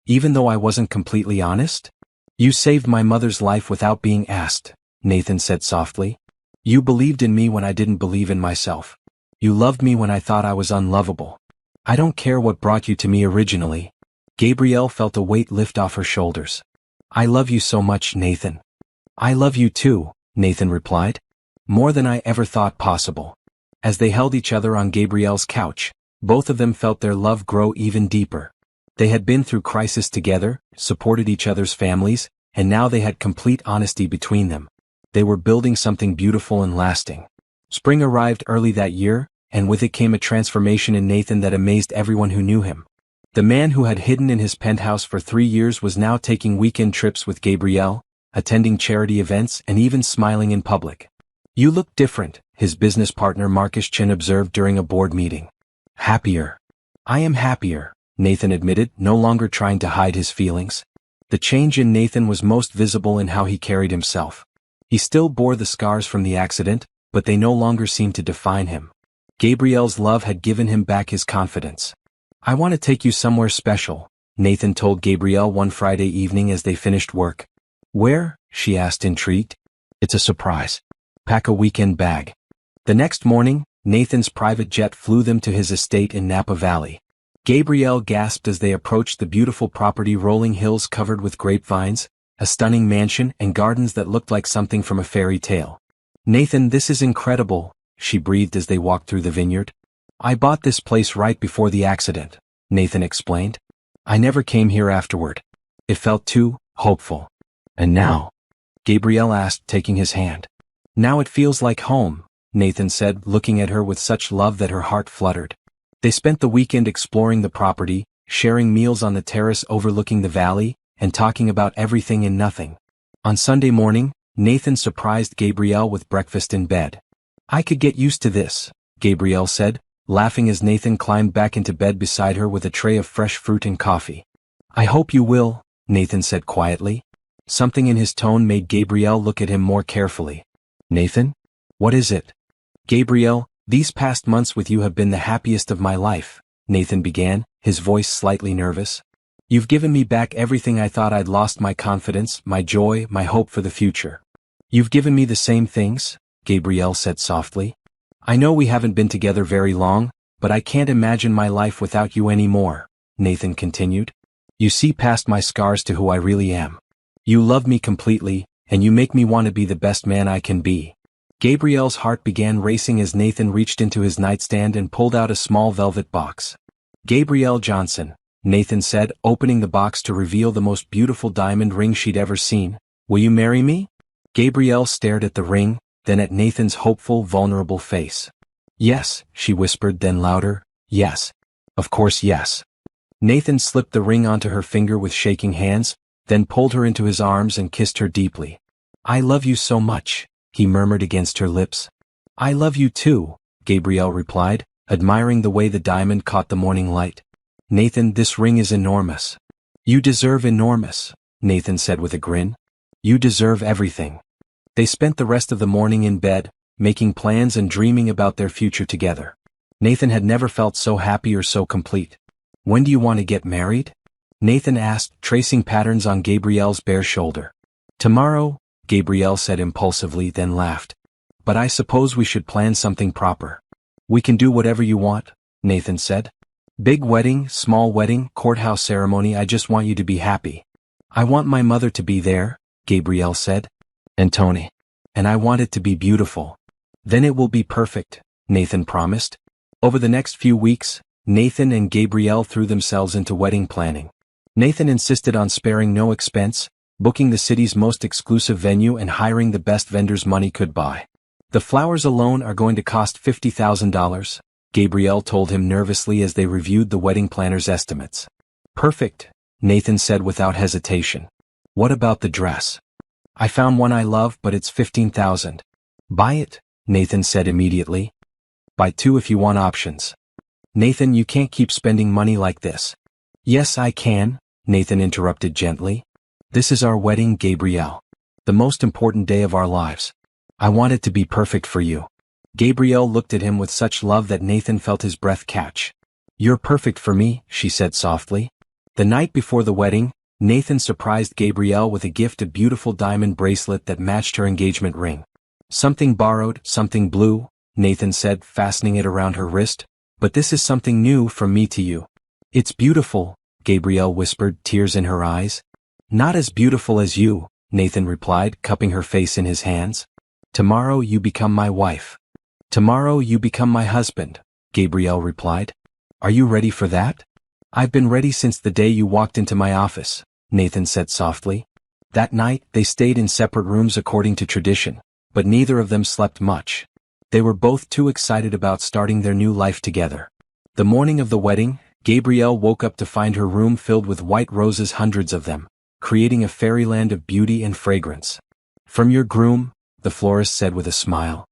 Even though I wasn't completely honest? You saved my mother's life without being asked, Nathan said softly. You believed in me when I didn't believe in myself. You loved me when I thought I was unlovable. I don't care what brought you to me originally. Gabrielle felt a weight lift off her shoulders. I love you so much, Nathan. I love you too, Nathan replied. More than I ever thought possible. As they held each other on Gabrielle's couch, both of them felt their love grow even deeper. They had been through crisis together, supported each other's families, and now they had complete honesty between them. They were building something beautiful and lasting. Spring arrived early that year, and with it came a transformation in Nathan that amazed everyone who knew him. The man who had hidden in his penthouse for 3 years was now taking weekend trips with Gabrielle, attending charity events and even smiling in public. You look different, his business partner Marcus Chin observed during a board meeting. Happier. I am happier, Nathan admitted, no longer trying to hide his feelings. The change in Nathan was most visible in how he carried himself. He still bore the scars from the accident, but they no longer seemed to define him. Gabrielle's love had given him back his confidence. I want to take you somewhere special, Nathan told Gabrielle one Friday evening as they finished work. Where? She asked intrigued. It's a surprise. Pack a weekend bag. The next morning, Nathan's private jet flew them to his estate in Napa Valley. Gabrielle gasped as they approached the beautiful property, rolling hills covered with grapevines, a stunning mansion and gardens that looked like something from a fairy tale. Nathan, this is incredible, she breathed as they walked through the vineyard. I bought this place right before the accident, Nathan explained. I never came here afterward. It felt too hopeful. And now? Gabrielle asked, taking his hand. Now it feels like home, Nathan said, looking at her with such love that her heart fluttered. They spent the weekend exploring the property, sharing meals on the terrace overlooking the valley, and talking about everything and nothing. On Sunday morning, Nathan surprised Gabrielle with breakfast in bed. "I could get used to this," Gabrielle said, laughing as Nathan climbed back into bed beside her with a tray of fresh fruit and coffee. "I hope you will," Nathan said quietly. Something in his tone made Gabrielle look at him more carefully. "Nathan? What is it?" "Gabrielle, these past months with you have been the happiest of my life," Nathan began, his voice slightly nervous. "You've given me back everything I thought I'd lost: my confidence, my joy, my hope for the future." "You've given me the same things," Gabrielle said softly. "I know we haven't been together very long, but I can't imagine my life without you anymore," Nathan continued. "You see past my scars to who I really am. You love me completely, and you make me want to be the best man I can be." Gabrielle's heart began racing as Nathan reached into his nightstand and pulled out a small velvet box. "Gabrielle Johnson," Nathan said, opening the box to reveal the most beautiful diamond ring she'd ever seen. "Will you marry me?" Gabrielle stared at the ring, then at Nathan's hopeful, vulnerable face. "Yes," she whispered, then louder, "Yes. Of course yes." Nathan slipped the ring onto her finger with shaking hands, then pulled her into his arms and kissed her deeply. "I love you so much," he murmured against her lips. "I love you too," Gabrielle replied, admiring the way the diamond caught the morning light. "Nathan, this ring is enormous." "You deserve enormous," Nathan said with a grin. "You deserve everything." They spent the rest of the morning in bed, making plans and dreaming about their future together. Nathan had never felt so happy or so complete. "When do you want to get married?" Nathan asked, tracing patterns on Gabrielle's bare shoulder. "Tomorrow," Gabrielle said impulsively, then laughed. "But I suppose we should plan something proper." "We can do whatever you want," Nathan said. "Big wedding, small wedding, courthouse ceremony, I just want you to be happy." "I want my mother to be there," Gabrielle said. "And Tony. And I want it to be beautiful." "Then it will be perfect," Nathan promised. Over the next few weeks, Nathan and Gabrielle threw themselves into wedding planning. Nathan insisted on sparing no expense, booking the city's most exclusive venue and hiring the best vendors money could buy. "The flowers alone are going to cost $50,000, Gabrielle told him nervously as they reviewed the wedding planner's estimates. "Perfect," Nathan said without hesitation. "What about the dress?" "I found one I love, but it's $15,000. "Buy it," Nathan said immediately. "Buy two if you want options." "Nathan, you can't keep spending money like this." "Yes, I can," Nathan interrupted gently. "This is our wedding, Gabrielle. The most important day of our lives. I want it to be perfect for you." Gabrielle looked at him with such love that Nathan felt his breath catch. "You're perfect for me," she said softly. The night before the wedding, Nathan surprised Gabrielle with a gift, a beautiful diamond bracelet that matched her engagement ring. "Something borrowed, something blue," Nathan said, fastening it around her wrist. "But this is something new from me to you." "It's beautiful," Gabrielle whispered, tears in her eyes. "Not as beautiful as you," Nathan replied, cupping her face in his hands. "Tomorrow you become my wife." "Tomorrow you become my husband," Gabrielle replied. "Are you ready for that?" "I've been ready since the day you walked into my office," Nathan said softly. That night, they stayed in separate rooms according to tradition, but neither of them slept much. They were both too excited about starting their new life together. The morning of the wedding, Gabrielle woke up to find her room filled with white roses, hundreds of them, creating a fairyland of beauty and fragrance. "From your groom," the florist said with a smile.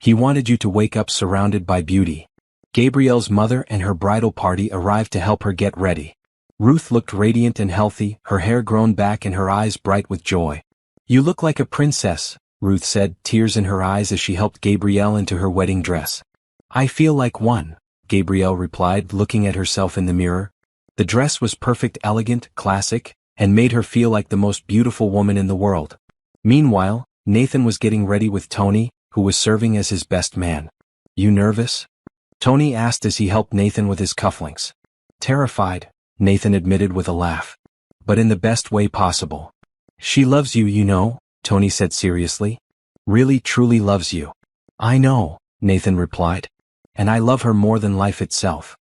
"He wanted you to wake up surrounded by beauty." Gabrielle's mother and her bridal party arrived to help her get ready. Ruth looked radiant and healthy, her hair grown back and her eyes bright with joy. "You look like a princess," Ruth said, tears in her eyes as she helped Gabrielle into her wedding dress. "I feel like one," Gabrielle replied, looking at herself in the mirror. The dress was perfect, elegant, classic, and made her feel like the most beautiful woman in the world. Meanwhile, Nathan was getting ready with Tony, who was serving as his best man. "You nervous?" Tony asked as he helped Nathan with his cufflinks. "Terrified," Nathan admitted with a laugh. "But in the best way possible." "She loves you, you know," Tony said seriously. "Really, truly loves you." "I know," Nathan replied. "And I love her more than life itself."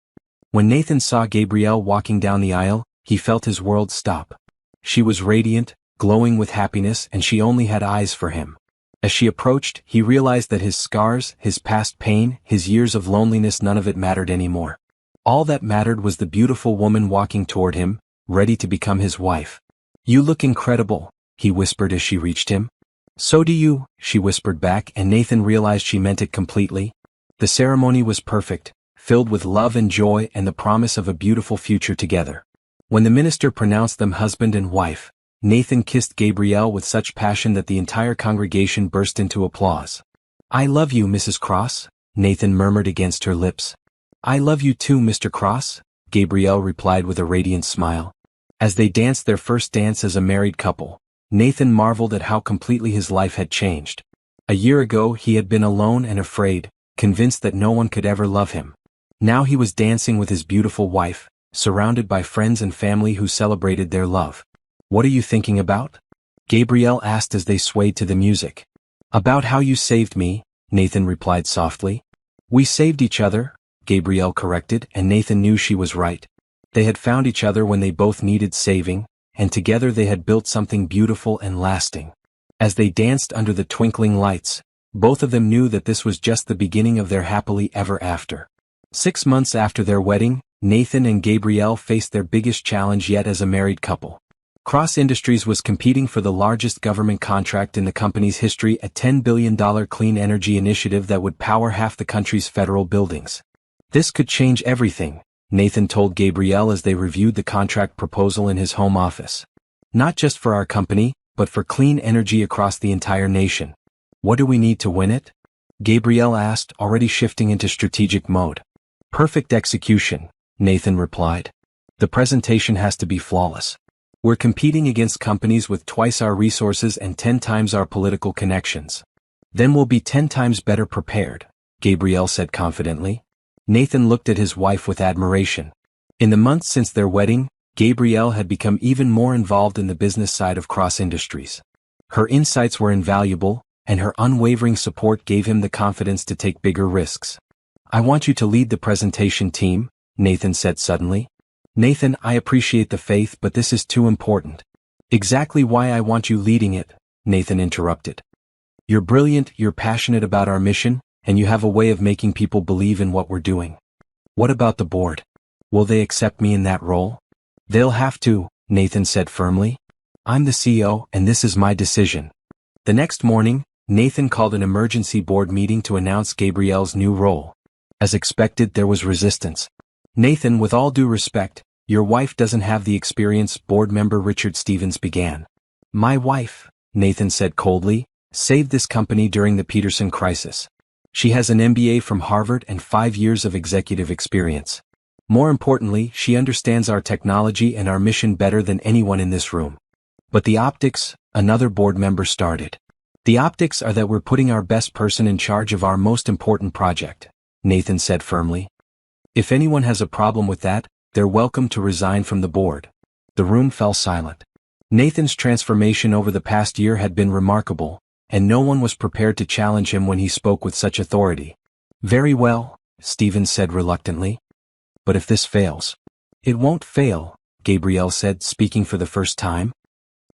When Nathan saw Gabrielle walking down the aisle, he felt his world stop. She was radiant, glowing with happiness, and she only had eyes for him. As she approached, he realized that his scars, his past pain, his years of loneliness, none of it mattered anymore. All that mattered was the beautiful woman walking toward him, ready to become his wife. "You look incredible," he whispered as she reached him. So do you, she whispered back, and Nathan realized she meant it completely. The ceremony was perfect, filled with love and joy and the promise of a beautiful future together. When the minister pronounced them husband and wife, Nathan kissed Gabrielle with such passion that the entire congregation burst into applause. I love you, Mrs. Cross, Nathan murmured against her lips. I love you too, Mr. Cross, Gabrielle replied with a radiant smile. As they danced their first dance as a married couple, Nathan marveled at how completely his life had changed. A year ago he had been alone and afraid, convinced that no one could ever love him. Now he was dancing with his beautiful wife, surrounded by friends and family who celebrated their love. What are you thinking about? Gabrielle asked as they swayed to the music. About how you saved me, Nathan replied softly. We saved each other, Gabrielle corrected, and Nathan knew she was right. They had found each other when they both needed saving, and together they had built something beautiful and lasting. As they danced under the twinkling lights, both of them knew that this was just the beginning of their happily ever after. 6 months after their wedding, Nathan and Gabrielle faced their biggest challenge yet as a married couple. Cross Industries was competing for the largest government contract in the company's history, a $10 billion clean energy initiative that would power half the country's federal buildings. This could change everything, Nathan told Gabrielle as they reviewed the contract proposal in his home office. Not just for our company, but for clean energy across the entire nation. What do we need to win it? Gabrielle asked, already shifting into strategic mode. Perfect execution, Nathan replied. The presentation has to be flawless. We're competing against companies with twice our resources and 10 times our political connections. Then we'll be 10 times better prepared, Gabrielle said confidently. Nathan looked at his wife with admiration. In the months since their wedding, Gabrielle had become even more involved in the business side of Cross Industries. Her insights were invaluable, and her unwavering support gave him the confidence to take bigger risks. I want you to lead the presentation team, Nathan said suddenly. Nathan, I appreciate the faith, but this is too important. Exactly why I want you leading it, Nathan interrupted. You're brilliant, you're passionate about our mission, and you have a way of making people believe in what we're doing. What about the board? Will they accept me in that role? They'll have to, Nathan said firmly. I'm the CEO, and this is my decision. The next morning, Nathan called an emergency board meeting to announce Gabrielle's new role. As expected, there was resistance. Nathan, with all due respect, your wife doesn't have the experience, board member Richard Stevens began. My wife, Nathan said coldly, saved this company during the Peterson crisis. She has an MBA from Harvard and 5 years of executive experience. More importantly, she understands our technology and our mission better than anyone in this room. But the optics, another board member started. The optics are that we're putting our best person in charge of our most important project, Nathan said firmly. If anyone has a problem with that, they're welcome to resign from the board. The room fell silent. Nathan's transformation over the past year had been remarkable, and no one was prepared to challenge him when he spoke with such authority. Very well, Stevens said reluctantly. But if this fails? It won't fail, Gabrielle said, speaking for the first time.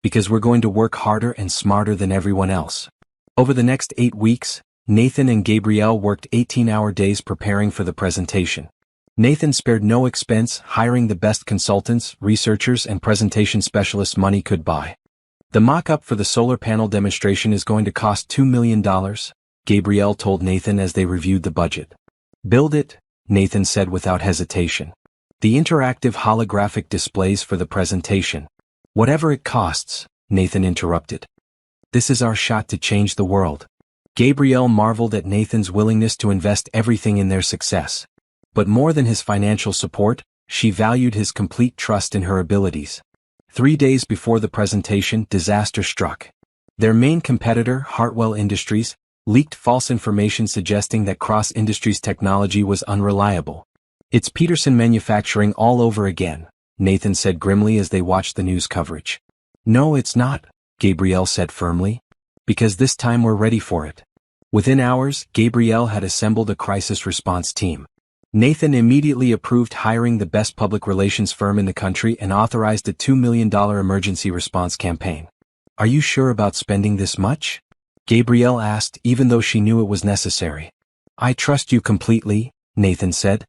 Because we're going to work harder and smarter than everyone else. Over the next 8 weeks, Nathan and Gabrielle worked 18-hour days preparing for the presentation. Nathan spared no expense, hiring the best consultants, researchers, and presentation specialists money could buy. The mock-up for the solar panel demonstration is going to cost $2 million, Gabrielle told Nathan as they reviewed the budget. Build it, Nathan said without hesitation. The interactive holographic displays for the presentation. Whatever it costs, Nathan interrupted. This is our shot to change the world. Gabrielle marveled at Nathan's willingness to invest everything in their success. But more than his financial support, she valued his complete trust in her abilities. 3 days before the presentation, disaster struck. Their main competitor, Hartwell Industries, leaked false information suggesting that Cross Industries' technology was unreliable. It's Peterson manufacturing all over again, Nathan said grimly as they watched the news coverage. No, it's not, Gabrielle said firmly. Because this time we're ready for it. Within hours, Gabrielle had assembled a crisis response team. Nathan immediately approved hiring the best public relations firm in the country and authorized a $2 million emergency response campaign. Are you sure about spending this much? Gabrielle asked, even though she knew it was necessary. I trust you completely, Nathan said.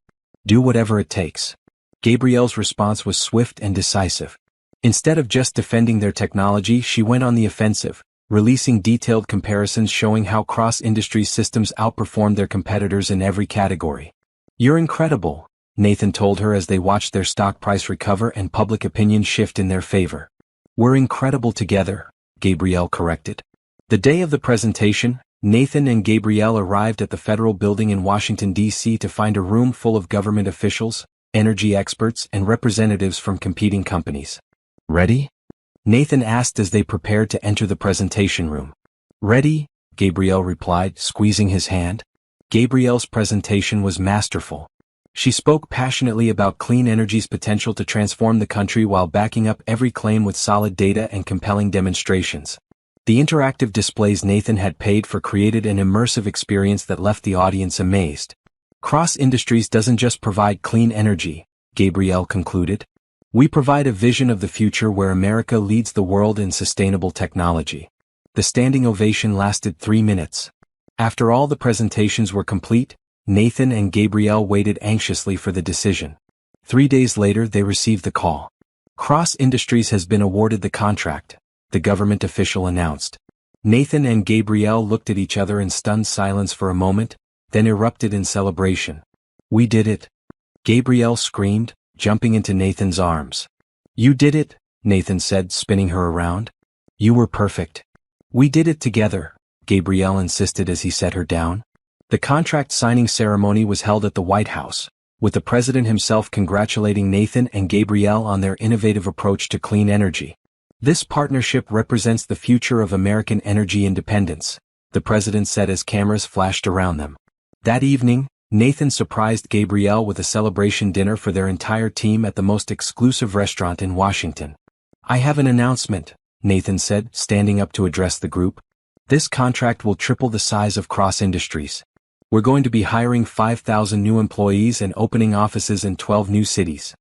Do whatever it takes. Gabrielle's response was swift and decisive. Instead of just defending their technology, she went on the offensive, releasing detailed comparisons showing how cross-industry systems outperformed their competitors in every category. "You're incredible," Nathan told her as they watched their stock price recover and public opinion shift in their favor. "We're incredible together," Gabrielle corrected. The day of the presentation, Nathan and Gabrielle arrived at the federal building in Washington, D.C. to find a room full of government officials, energy experts, and representatives from competing companies. "Ready?" Nathan asked as they prepared to enter the presentation room. "Ready?" Gabrielle replied, squeezing his hand. Gabrielle's presentation was masterful. She spoke passionately about clean energy's potential to transform the country while backing up every claim with solid data and compelling demonstrations. The interactive displays Nathan had paid for created an immersive experience that left the audience amazed. "Cross Industries doesn't just provide clean energy," Gabrielle concluded. "We provide a vision of the future where America leads the world in sustainable technology." The standing ovation lasted 3 minutes. After all the presentations were complete, Nathan and Gabrielle waited anxiously for the decision. 3 days later they received the call. "Cross Industries has been awarded the contract," the government official announced. Nathan and Gabrielle looked at each other in stunned silence for a moment, then erupted in celebration. "We did it!" Gabrielle screamed, jumping into Nathan's arms. "You did it," Nathan said, spinning her around. "You were perfect." "We did it together," Gabrielle insisted as he set her down. The contract signing ceremony was held at the White House, with the president himself congratulating Nathan and Gabrielle on their innovative approach to clean energy. "This partnership represents the future of American energy independence," the president said as cameras flashed around them. That evening, Nathan surprised Gabrielle with a celebration dinner for their entire team at the most exclusive restaurant in Washington. "I have an announcement," Nathan said, standing up to address the group. "This contract will triple the size of Cross Industries. We're going to be hiring 5,000 new employees and opening offices in 12 new cities."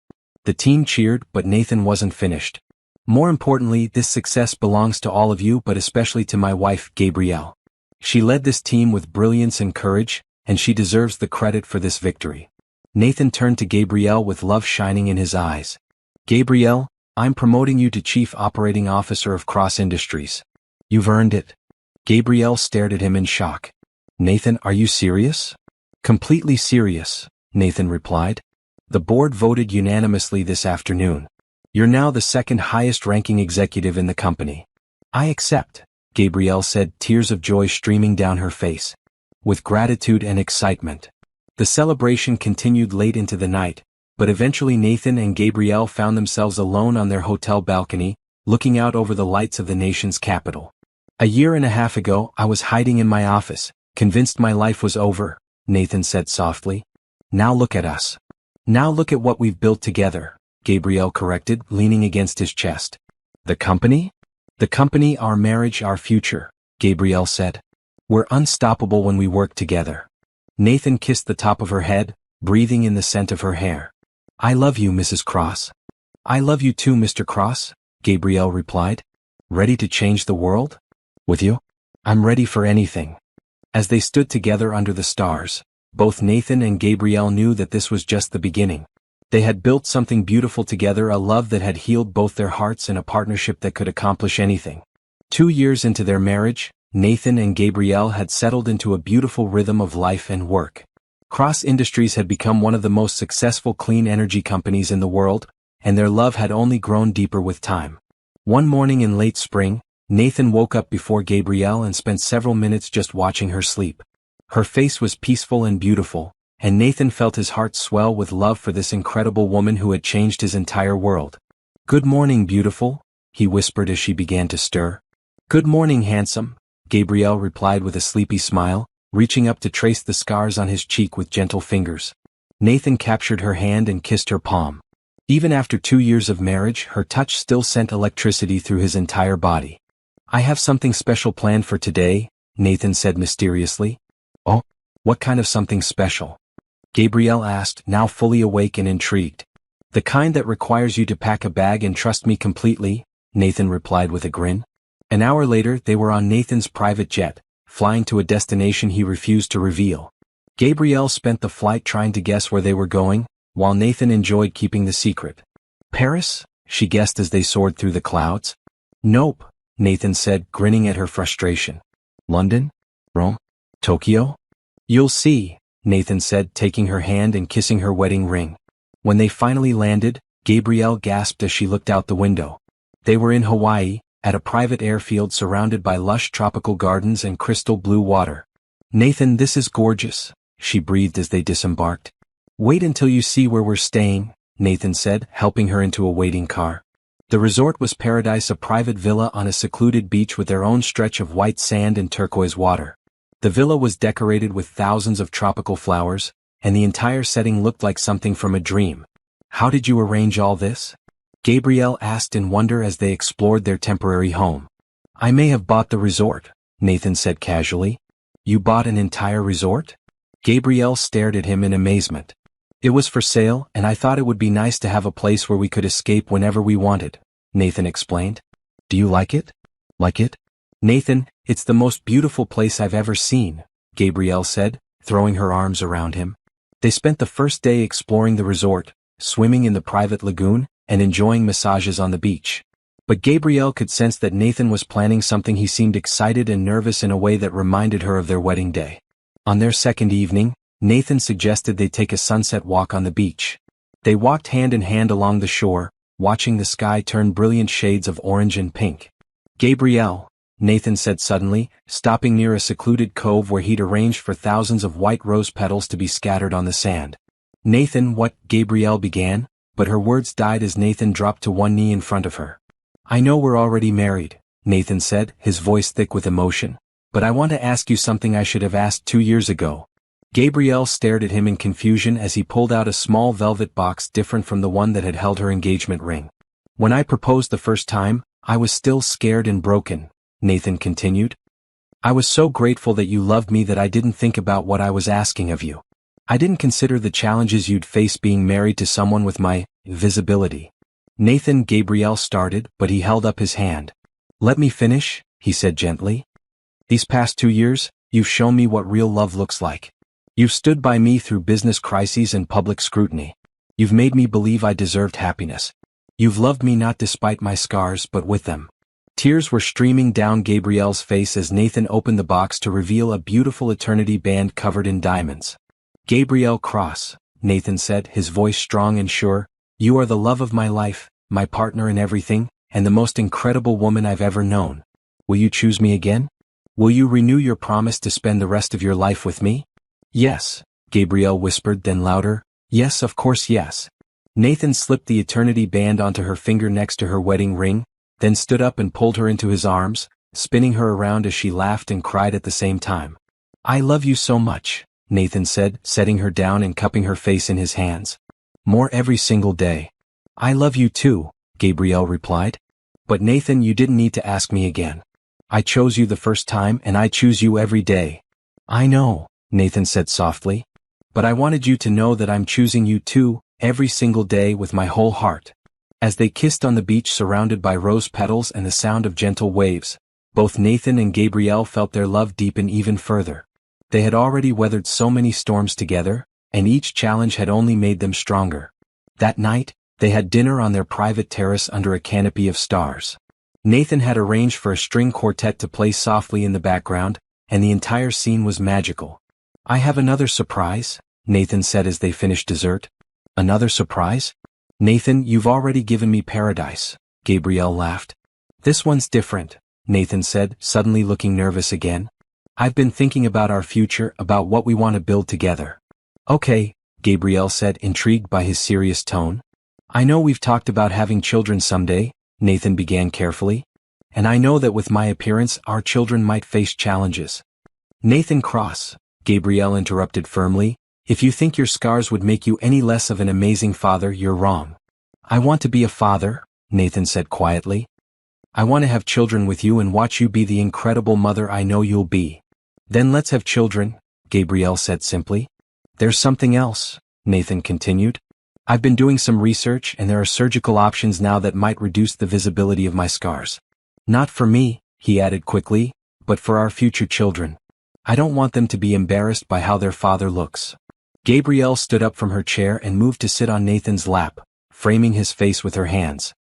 The team cheered, but Nathan wasn't finished. "More importantly, this success belongs to all of you, but especially to my wife, Gabrielle. She led this team with brilliance and courage, and she deserves the credit for this victory." Nathan turned to Gabrielle with love shining in his eyes. "Gabrielle, I'm promoting you to Chief Operating Officer of Cross Industries. You've earned it." Gabrielle stared at him in shock. "Nathan, are you serious?" "Completely serious," Nathan replied. "The board voted unanimously this afternoon. You're now the second highest-ranking executive in the company." "I accept," Gabrielle said, tears of joy streaming down her face. With gratitude and excitement. The celebration continued late into the night, but eventually Nathan and Gabrielle found themselves alone on their hotel balcony, looking out over the lights of the nation's capital. "A year and a half ago, I was hiding in my office, convinced my life was over," Nathan said softly. "Now look at us. Now look at what we've built together," Gabrielle corrected, leaning against his chest. "The company? The company, our marriage, our future," Gabrielle said. "We're unstoppable when we work together." Nathan kissed the top of her head, breathing in the scent of her hair. "I love you, Mrs. Cross." "I love you too, Mr. Cross," Gabrielle replied. "Ready to change the world? With you? I'm ready for anything." As they stood together under the stars, both Nathan and Gabrielle knew that this was just the beginning. They had built something beautiful together, a love that had healed both their hearts and a partnership that could accomplish anything. 2 years into their marriage, Nathan and Gabrielle had settled into a beautiful rhythm of life and work. Cross Industries had become one of the most successful clean energy companies in the world, and their love had only grown deeper with time. One morning in late spring, Nathan woke up before Gabrielle and spent several minutes just watching her sleep. Her face was peaceful and beautiful, and Nathan felt his heart swell with love for this incredible woman who had changed his entire world. "Good morning, beautiful," he whispered as she began to stir. "Good morning, handsome," Gabrielle replied with a sleepy smile, reaching up to trace the scars on his cheek with gentle fingers. Nathan captured her hand and kissed her palm. Even after 2 years of marriage, her touch still sent electricity through his entire body. "I have something special planned for today," Nathan said mysteriously. "Oh, what kind of something special?" Gabrielle asked, now fully awake and intrigued. "The kind that requires you to pack a bag and trust me completely," Nathan replied with a grin. An hour later, they were on Nathan's private jet, flying to a destination he refused to reveal. Gabrielle spent the flight trying to guess where they were going, while Nathan enjoyed keeping the secret. "Paris?" she guessed as they soared through the clouds. Nope, Nathan said, grinning at her frustration. London? Rome? Tokyo? You'll see, Nathan said, taking her hand and kissing her wedding ring. When they finally landed, Gabrielle gasped as she looked out the window. They were in Hawaii, at a private airfield surrounded by lush tropical gardens and crystal blue water. Nathan, this is gorgeous, she breathed as they disembarked. Wait until you see where we're staying, Nathan said, helping her into a waiting car. The resort was paradise, a private villa on a secluded beach with their own stretch of white sand and turquoise water. The villa was decorated with thousands of tropical flowers, and the entire setting looked like something from a dream. How did you arrange all this? Gabrielle asked in wonder as they explored their temporary home. I may have bought the resort, Nathan said casually. You bought an entire resort? Gabrielle stared at him in amazement. It was for sale, and I thought it would be nice to have a place where we could escape whenever we wanted, Nathan explained. Do you like it? Like it? Nathan, it's the most beautiful place I've ever seen, Gabrielle said, throwing her arms around him. They spent the first day exploring the resort, swimming in the private lagoon, and enjoying massages on the beach. But Gabrielle could sense that Nathan was planning something. He seemed excited and nervous in a way that reminded her of their wedding day. On their second evening, Nathan suggested they take a sunset walk on the beach. They walked hand in hand along the shore, watching the sky turn brilliant shades of orange and pink. Gabrielle, Nathan said suddenly, stopping near a secluded cove where he'd arranged for thousands of white rose petals to be scattered on the sand. Nathan, what? Gabrielle began, but her words died as Nathan dropped to one knee in front of her. I know we're already married, Nathan said, his voice thick with emotion, but I want to ask you something I should have asked 2 years ago. Gabrielle stared at him in confusion as he pulled out a small velvet box different from the one that had held her engagement ring. When I proposed the first time, I was still scared and broken, Nathan continued. I was so grateful that you loved me that I didn't think about what I was asking of you. I didn't consider the challenges you'd face being married to someone with my visibility. Nathan, Gabrielle started, but he held up his hand. Let me finish, he said gently. These past 2 years, you've shown me what real love looks like. You've stood by me through business crises and public scrutiny. You've made me believe I deserved happiness. You've loved me not despite my scars but with them. Tears were streaming down Gabrielle's face as Nathan opened the box to reveal a beautiful eternity band covered in diamonds. Gabrielle Cross, Nathan said, his voice strong and sure, you are the love of my life, my partner in everything, and the most incredible woman I've ever known. Will you choose me again? Will you renew your promise to spend the rest of your life with me? Yes, Gabrielle whispered, then louder, yes, of course yes. Nathan slipped the eternity band onto her finger next to her wedding ring, then stood up and pulled her into his arms, spinning her around as she laughed and cried at the same time. I love you so much, Nathan said, setting her down and cupping her face in his hands. More every single day. I love you too, Gabrielle replied. But Nathan, you didn't need to ask me again. I chose you the first time and I choose you every day. I know, Nathan said softly. But I wanted you to know that I'm choosing you too, every single day with my whole heart. As they kissed on the beach surrounded by rose petals and the sound of gentle waves, both Nathan and Gabrielle felt their love deepen even further. They had already weathered so many storms together, and each challenge had only made them stronger. That night, they had dinner on their private terrace under a canopy of stars. Nathan had arranged for a string quartet to play softly in the background, and the entire scene was magical. I have another surprise, Nathan said as they finished dessert. Another surprise? Nathan, you've already given me paradise, Gabrielle laughed. This one's different, Nathan said, suddenly looking nervous again. I've been thinking about our future, about what we want to build together. Okay, Gabrielle said, intrigued by his serious tone. I know we've talked about having children someday, Nathan began carefully. And I know that with my appearance our children might face challenges. Nathan Cross, Gabrielle interrupted firmly, if you think your scars would make you any less of an amazing father, you're wrong. I want to be a father, Nathan said quietly. I want to have children with you and watch you be the incredible mother I know you'll be. Then let's have children, Gabrielle said simply. There's something else, Nathan continued. I've been doing some research and there are surgical options now that might reduce the visibility of my scars. Not for me, he added quickly, but for our future children. I don't want them to be embarrassed by how their father looks. Gabrielle stood up from her chair and moved to sit on Nathan's lap, framing his face with her hands.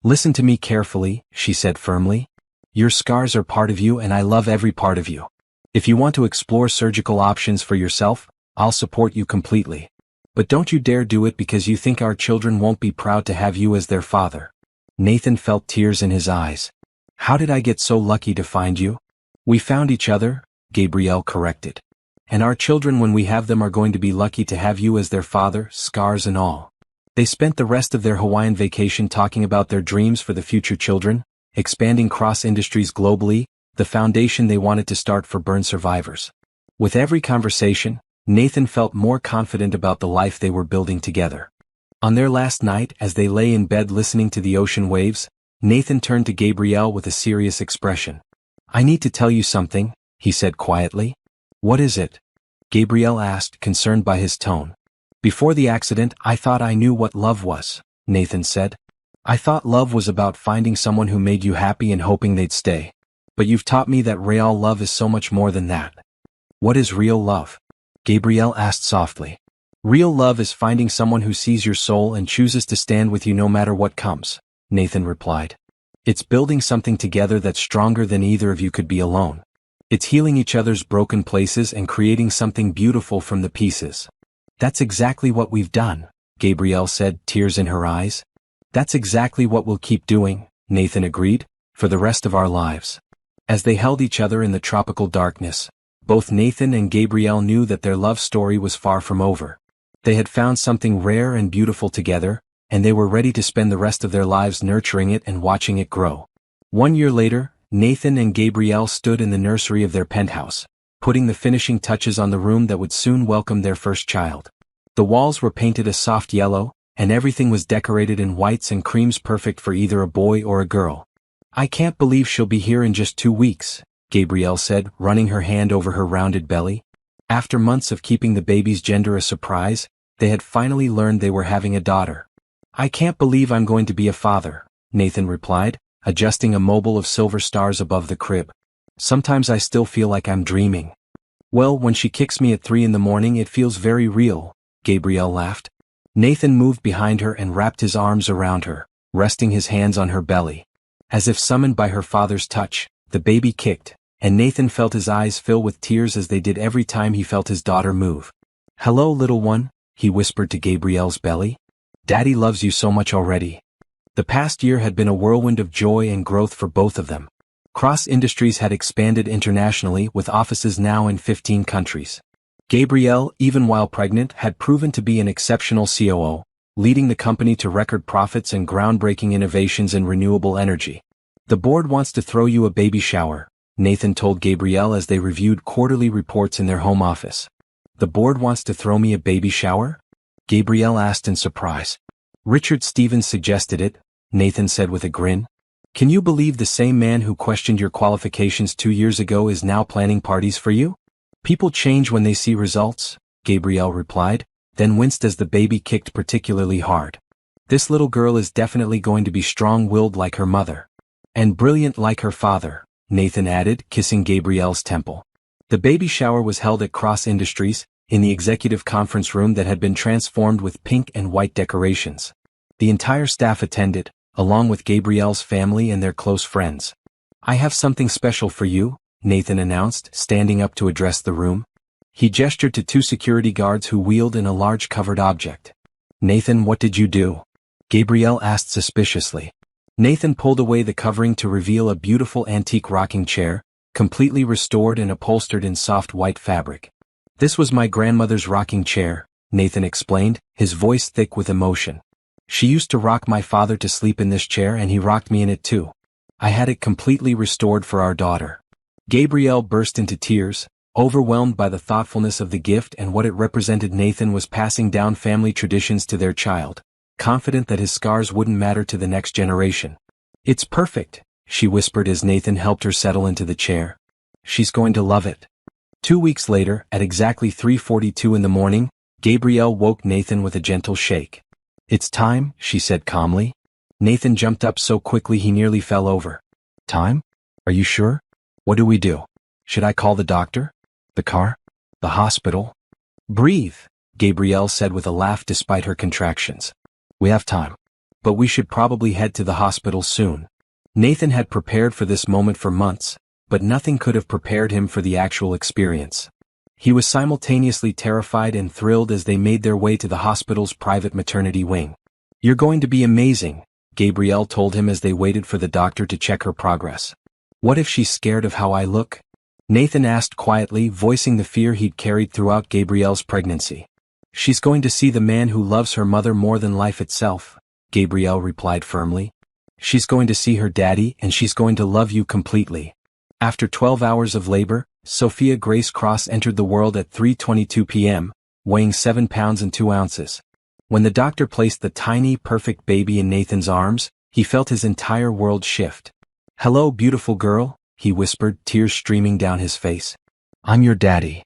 Listen to me carefully, she said firmly. Your scars are part of you and I love every part of you. If you want to explore surgical options for yourself, I'll support you completely. But don't you dare do it because you think our children won't be proud to have you as their father. Nathan felt tears in his eyes. How did I get so lucky to find you? We found each other, Gabrielle corrected. And our children when we have them are going to be lucky to have you as their father, scars and all. They spent the rest of their Hawaiian vacation talking about their dreams for the future children, expanding Cross Industries globally, the foundation they wanted to start for burn survivors. With every conversation, Nathan felt more confident about the life they were building together. On their last night, as they lay in bed listening to the ocean waves, Nathan turned to Gabrielle with a serious expression. I need to tell you something, he said quietly. What is it? Gabrielle asked, concerned by his tone. Before the accident, I thought I knew what love was, Nathan said. I thought love was about finding someone who made you happy and hoping they'd stay. But you've taught me that real love is so much more than that. What is real love? Gabrielle asked softly. Real love is finding someone who sees your soul and chooses to stand with you no matter what comes, Nathan replied. It's building something together that's stronger than either of you could be alone. It's healing each other's broken places and creating something beautiful from the pieces. That's exactly what we've done, Gabrielle said, tears in her eyes. That's exactly what we'll keep doing, Nathan agreed, for the rest of our lives. As they held each other in the tropical darkness, both Nathan and Gabrielle knew that their love story was far from over. They had found something rare and beautiful together, and they were ready to spend the rest of their lives nurturing it and watching it grow. 1 year later, Nathan and Gabrielle stood in the nursery of their penthouse, putting the finishing touches on the room that would soon welcome their first child. The walls were painted a soft yellow, and everything was decorated in whites and creams perfect for either a boy or a girl. I can't believe she'll be here in just 2 weeks, Gabrielle said, running her hand over her rounded belly. After months of keeping the baby's gender a surprise, they had finally learned they were having a daughter. I can't believe I'm going to be a father, Nathan replied, adjusting a mobile of silver stars above the crib. Sometimes I still feel like I'm dreaming. Well, when she kicks me at 3 in the morning it feels very real, Gabrielle laughed. Nathan moved behind her and wrapped his arms around her, resting his hands on her belly. As if summoned by her father's touch, the baby kicked, and Nathan felt his eyes fill with tears as they did every time he felt his daughter move. Hello, little one, he whispered to Gabrielle's belly. Daddy loves you so much already. The past year had been a whirlwind of joy and growth for both of them. Cross Industries had expanded internationally with offices now in 15 countries. Gabrielle, even while pregnant, had proven to be an exceptional COO, leading the company to record profits and groundbreaking innovations in renewable energy. The board wants to throw you a baby shower, Nathan told Gabrielle as they reviewed quarterly reports in their home office. The board wants to throw me a baby shower? Gabrielle asked in surprise. Richard Stevens suggested it, Nathan said with a grin. Can you believe the same man who questioned your qualifications 2 years ago is now planning parties for you? People change when they see results, Gabrielle replied, then winced as the baby kicked particularly hard. This little girl is definitely going to be strong-willed like her mother. And brilliant like her father, Nathan added, kissing Gabrielle's temple. The baby shower was held at Cross Industries, in the executive conference room that had been transformed with pink and white decorations. The entire staff attended, along with Gabrielle's family and their close friends. I have something special for you, Nathan announced, standing up to address the room. He gestured to 2 security guards who wheeled in a large covered object. Nathan, what did you do? Gabrielle asked suspiciously. Nathan pulled away the covering to reveal a beautiful antique rocking chair, completely restored and upholstered in soft white fabric. This was my grandmother's rocking chair, Nathan explained, his voice thick with emotion. She used to rock my father to sleep in this chair and he rocked me in it too. I had it completely restored for our daughter. Gabrielle burst into tears, overwhelmed by the thoughtfulness of the gift and what it represented. Nathan was passing down family traditions to their child, confident that his scars wouldn't matter to the next generation. It's perfect, she whispered as Nathan helped her settle into the chair. She's going to love it. 2 weeks later, at exactly 3:42 in the morning, Gabrielle woke Nathan with a gentle shake. It's time, she said calmly. Nathan jumped up so quickly he nearly fell over. Time? Are you sure? What do we do? Should I call the doctor? The car? The hospital? Breathe, Gabrielle said with a laugh despite her contractions. We have time. but we should probably head to the hospital soon. Nathan had prepared for this moment for months, but nothing could have prepared him for the actual experience. He was simultaneously terrified and thrilled as they made their way to the hospital's private maternity wing. "You're going to be amazing," Gabrielle told him as they waited for the doctor to check her progress. "What if she's scared of how I look?" Nathan asked quietly, voicing the fear he'd carried throughout Gabrielle's pregnancy. "She's going to see the man who loves her mother more than life itself," Gabrielle replied firmly. "She's going to see her daddy and she's going to love you completely." After 12 hours of labor, Sophia Grace Cross entered the world at 3:22 p.m., weighing 7 pounds and 2 ounces. When the doctor placed the tiny, perfect baby in Nathan's arms, he felt his entire world shift. "Hello, beautiful girl," he whispered, tears streaming down his face. "I'm your daddy."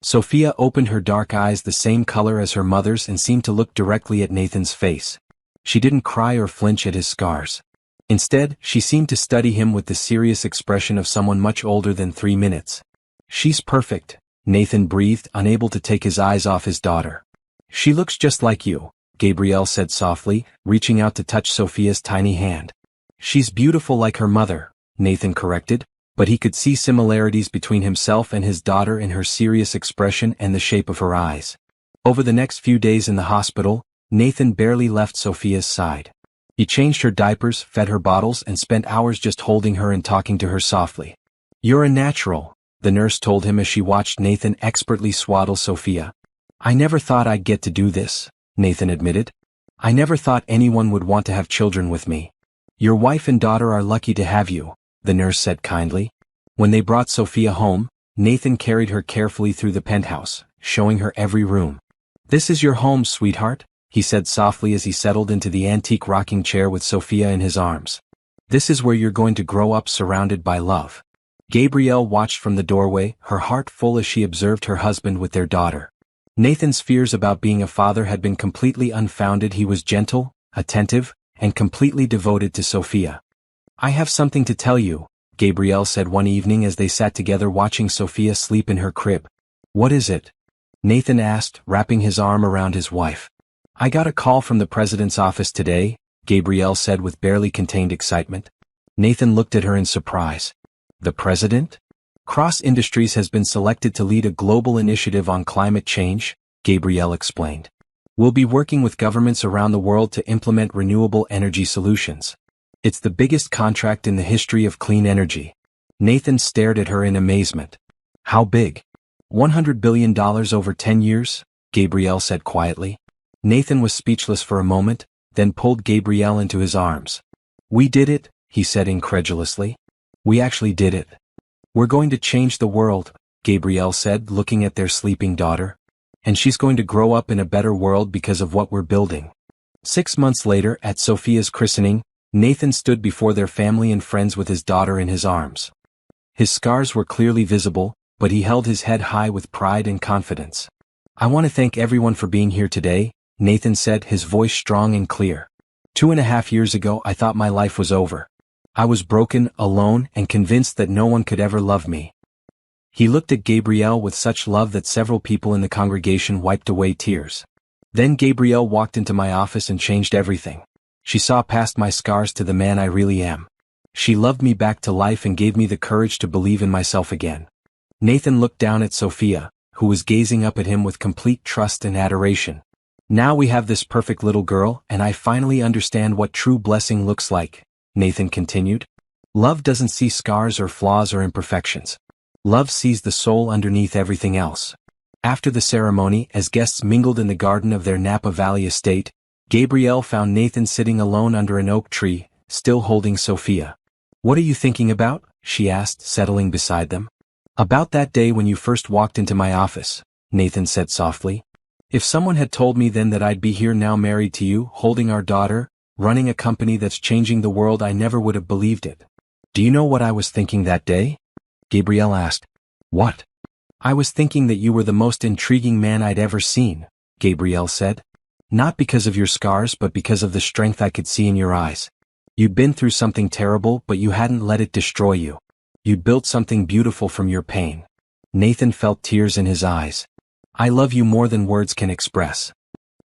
Sophia opened her dark eyes the same color as her mother's and seemed to look directly at Nathan's face. She didn't cry or flinch at his scars. Instead, she seemed to study him with the serious expression of someone much older than 3 minutes. "She's perfect," Nathan breathed, unable to take his eyes off his daughter. "She looks just like you," Gabrielle said softly, reaching out to touch Sophia's tiny hand. "She's beautiful like her mother," Nathan corrected, but he could see similarities between himself and his daughter in her serious expression and the shape of her eyes. Over the next few days in the hospital, Nathan barely left Sophia's side. He changed her diapers, fed her bottles, and spent hours just holding her and talking to her softly. "You're a natural," the nurse told him as she watched Nathan expertly swaddle Sophia. "I never thought I'd get to do this," Nathan admitted. "I never thought anyone would want to have children with me." "Your wife and daughter are lucky to have you," the nurse said kindly. When they brought Sophia home, Nathan carried her carefully through the penthouse, showing her every room. "This is your home, sweetheart," he said softly as he settled into the antique rocking chair with Sophia in his arms. "This is where you're going to grow up surrounded by love." Gabrielle watched from the doorway, her heart full as she observed her husband with their daughter. Nathan's fears about being a father had been completely unfounded. He was gentle, attentive, and completely devoted to Sophia. "I have something to tell you," Gabrielle said one evening as they sat together watching Sophia sleep in her crib. "What is it?" Nathan asked, wrapping his arm around his wife. "I got a call from the president's office today," Gabrielle said with barely contained excitement. Nathan looked at her in surprise. "The president?" "Cross Industries has been selected to lead a global initiative on climate change," Gabrielle explained. "We'll be working with governments around the world to implement renewable energy solutions. It's the biggest contract in the history of clean energy." Nathan stared at her in amazement. "How big?" $100 billion over 10 years, Gabrielle said quietly. Nathan was speechless for a moment, then pulled Gabrielle into his arms. "We did it," he said incredulously. "We actually did it. We're going to change the world," Gabrielle said, looking at their sleeping daughter. "And she's going to grow up in a better world because of what we're building." 6 months later, at Sophia's christening, Nathan stood before their family and friends with his daughter in his arms. His scars were clearly visible, but he held his head high with pride and confidence. "I want to thank everyone for being here today," Nathan said, his voice strong and clear. 2.5 years ago I thought my life was over. I was broken, alone, and convinced that no one could ever love me. He looked at Gabrielle with such love that several people in the congregation wiped away tears. Then Gabrielle walked into my office and changed everything. She saw past my scars to the man I really am. She loved me back to life and gave me the courage to believe in myself again. Nathan looked down at Sophia, who was gazing up at him with complete trust and adoration. "Now we have this perfect little girl, and I finally understand what true blessing looks like," Nathan continued. "Love doesn't see scars or flaws or imperfections. Love sees the soul underneath everything else." After the ceremony, as guests mingled in the garden of their Napa Valley estate, Gabrielle found Nathan sitting alone under an oak tree, still holding Sophia. "What are you thinking about?" she asked, settling beside them. "About that day when you first walked into my office," Nathan said softly. "If someone had told me then that I'd be here now married to you, holding our daughter, running a company that's changing the world, I never would have believed it." "Do you know what I was thinking that day?" Gabrielle asked. "What?" "I was thinking that you were the most intriguing man I'd ever seen," Gabrielle said. "Not because of your scars but because of the strength I could see in your eyes. You'd been through something terrible but you hadn't let it destroy you. You'd built something beautiful from your pain." Nathan felt tears in his eyes. "I love you more than words can express."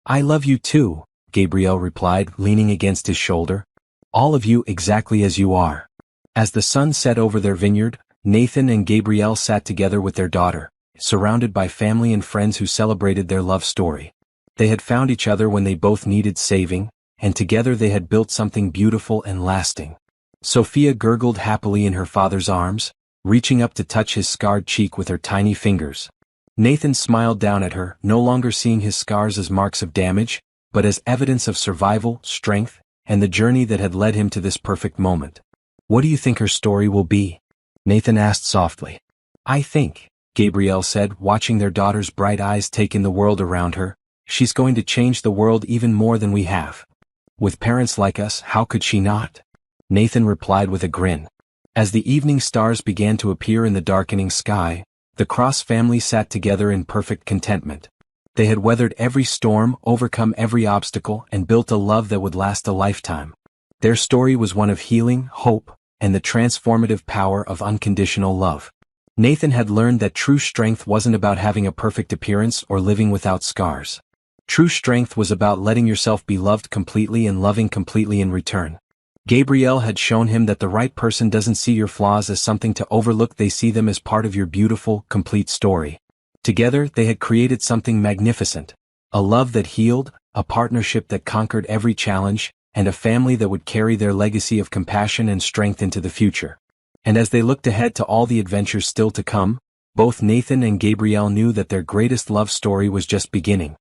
"I love you too," Gabrielle replied, leaning against his shoulder. All of you exactly as you are. As the sun set over their vineyard, Nathan and Gabrielle sat together with their daughter, surrounded by family and friends who celebrated their love story. They had found each other when they both needed saving, and together they had built something beautiful and lasting. Sophia gurgled happily in her father's arms, reaching up to touch his scarred cheek with her tiny fingers. Nathan smiled down at her, no longer seeing his scars as marks of damage, but as evidence of survival, strength, and the journey that had led him to this perfect moment. What do you think her story will be? Nathan asked softly. I think, Gabrielle said, watching their daughter's bright eyes take in the world around her, she's going to change the world even more than we have. With parents like us, how could she not? Nathan replied with a grin. As the evening stars began to appear in the darkening sky, the Cross family sat together in perfect contentment. They had weathered every storm, overcome every obstacle, and built a love that would last a lifetime. Their story was one of healing, hope, and the transformative power of unconditional love. Nathan had learned that true strength wasn't about having a perfect appearance or living without scars. True strength was about letting yourself be loved completely and loving completely in return. Gabrielle had shown him that the right person doesn't see your flaws as something to overlook, they see them as part of your beautiful, complete story. Together, they had created something magnificent. A love that healed, a partnership that conquered every challenge, and a family that would carry their legacy of compassion and strength into the future. And as they looked ahead to all the adventures still to come, both Nathan and Gabrielle knew that their greatest love story was just beginning.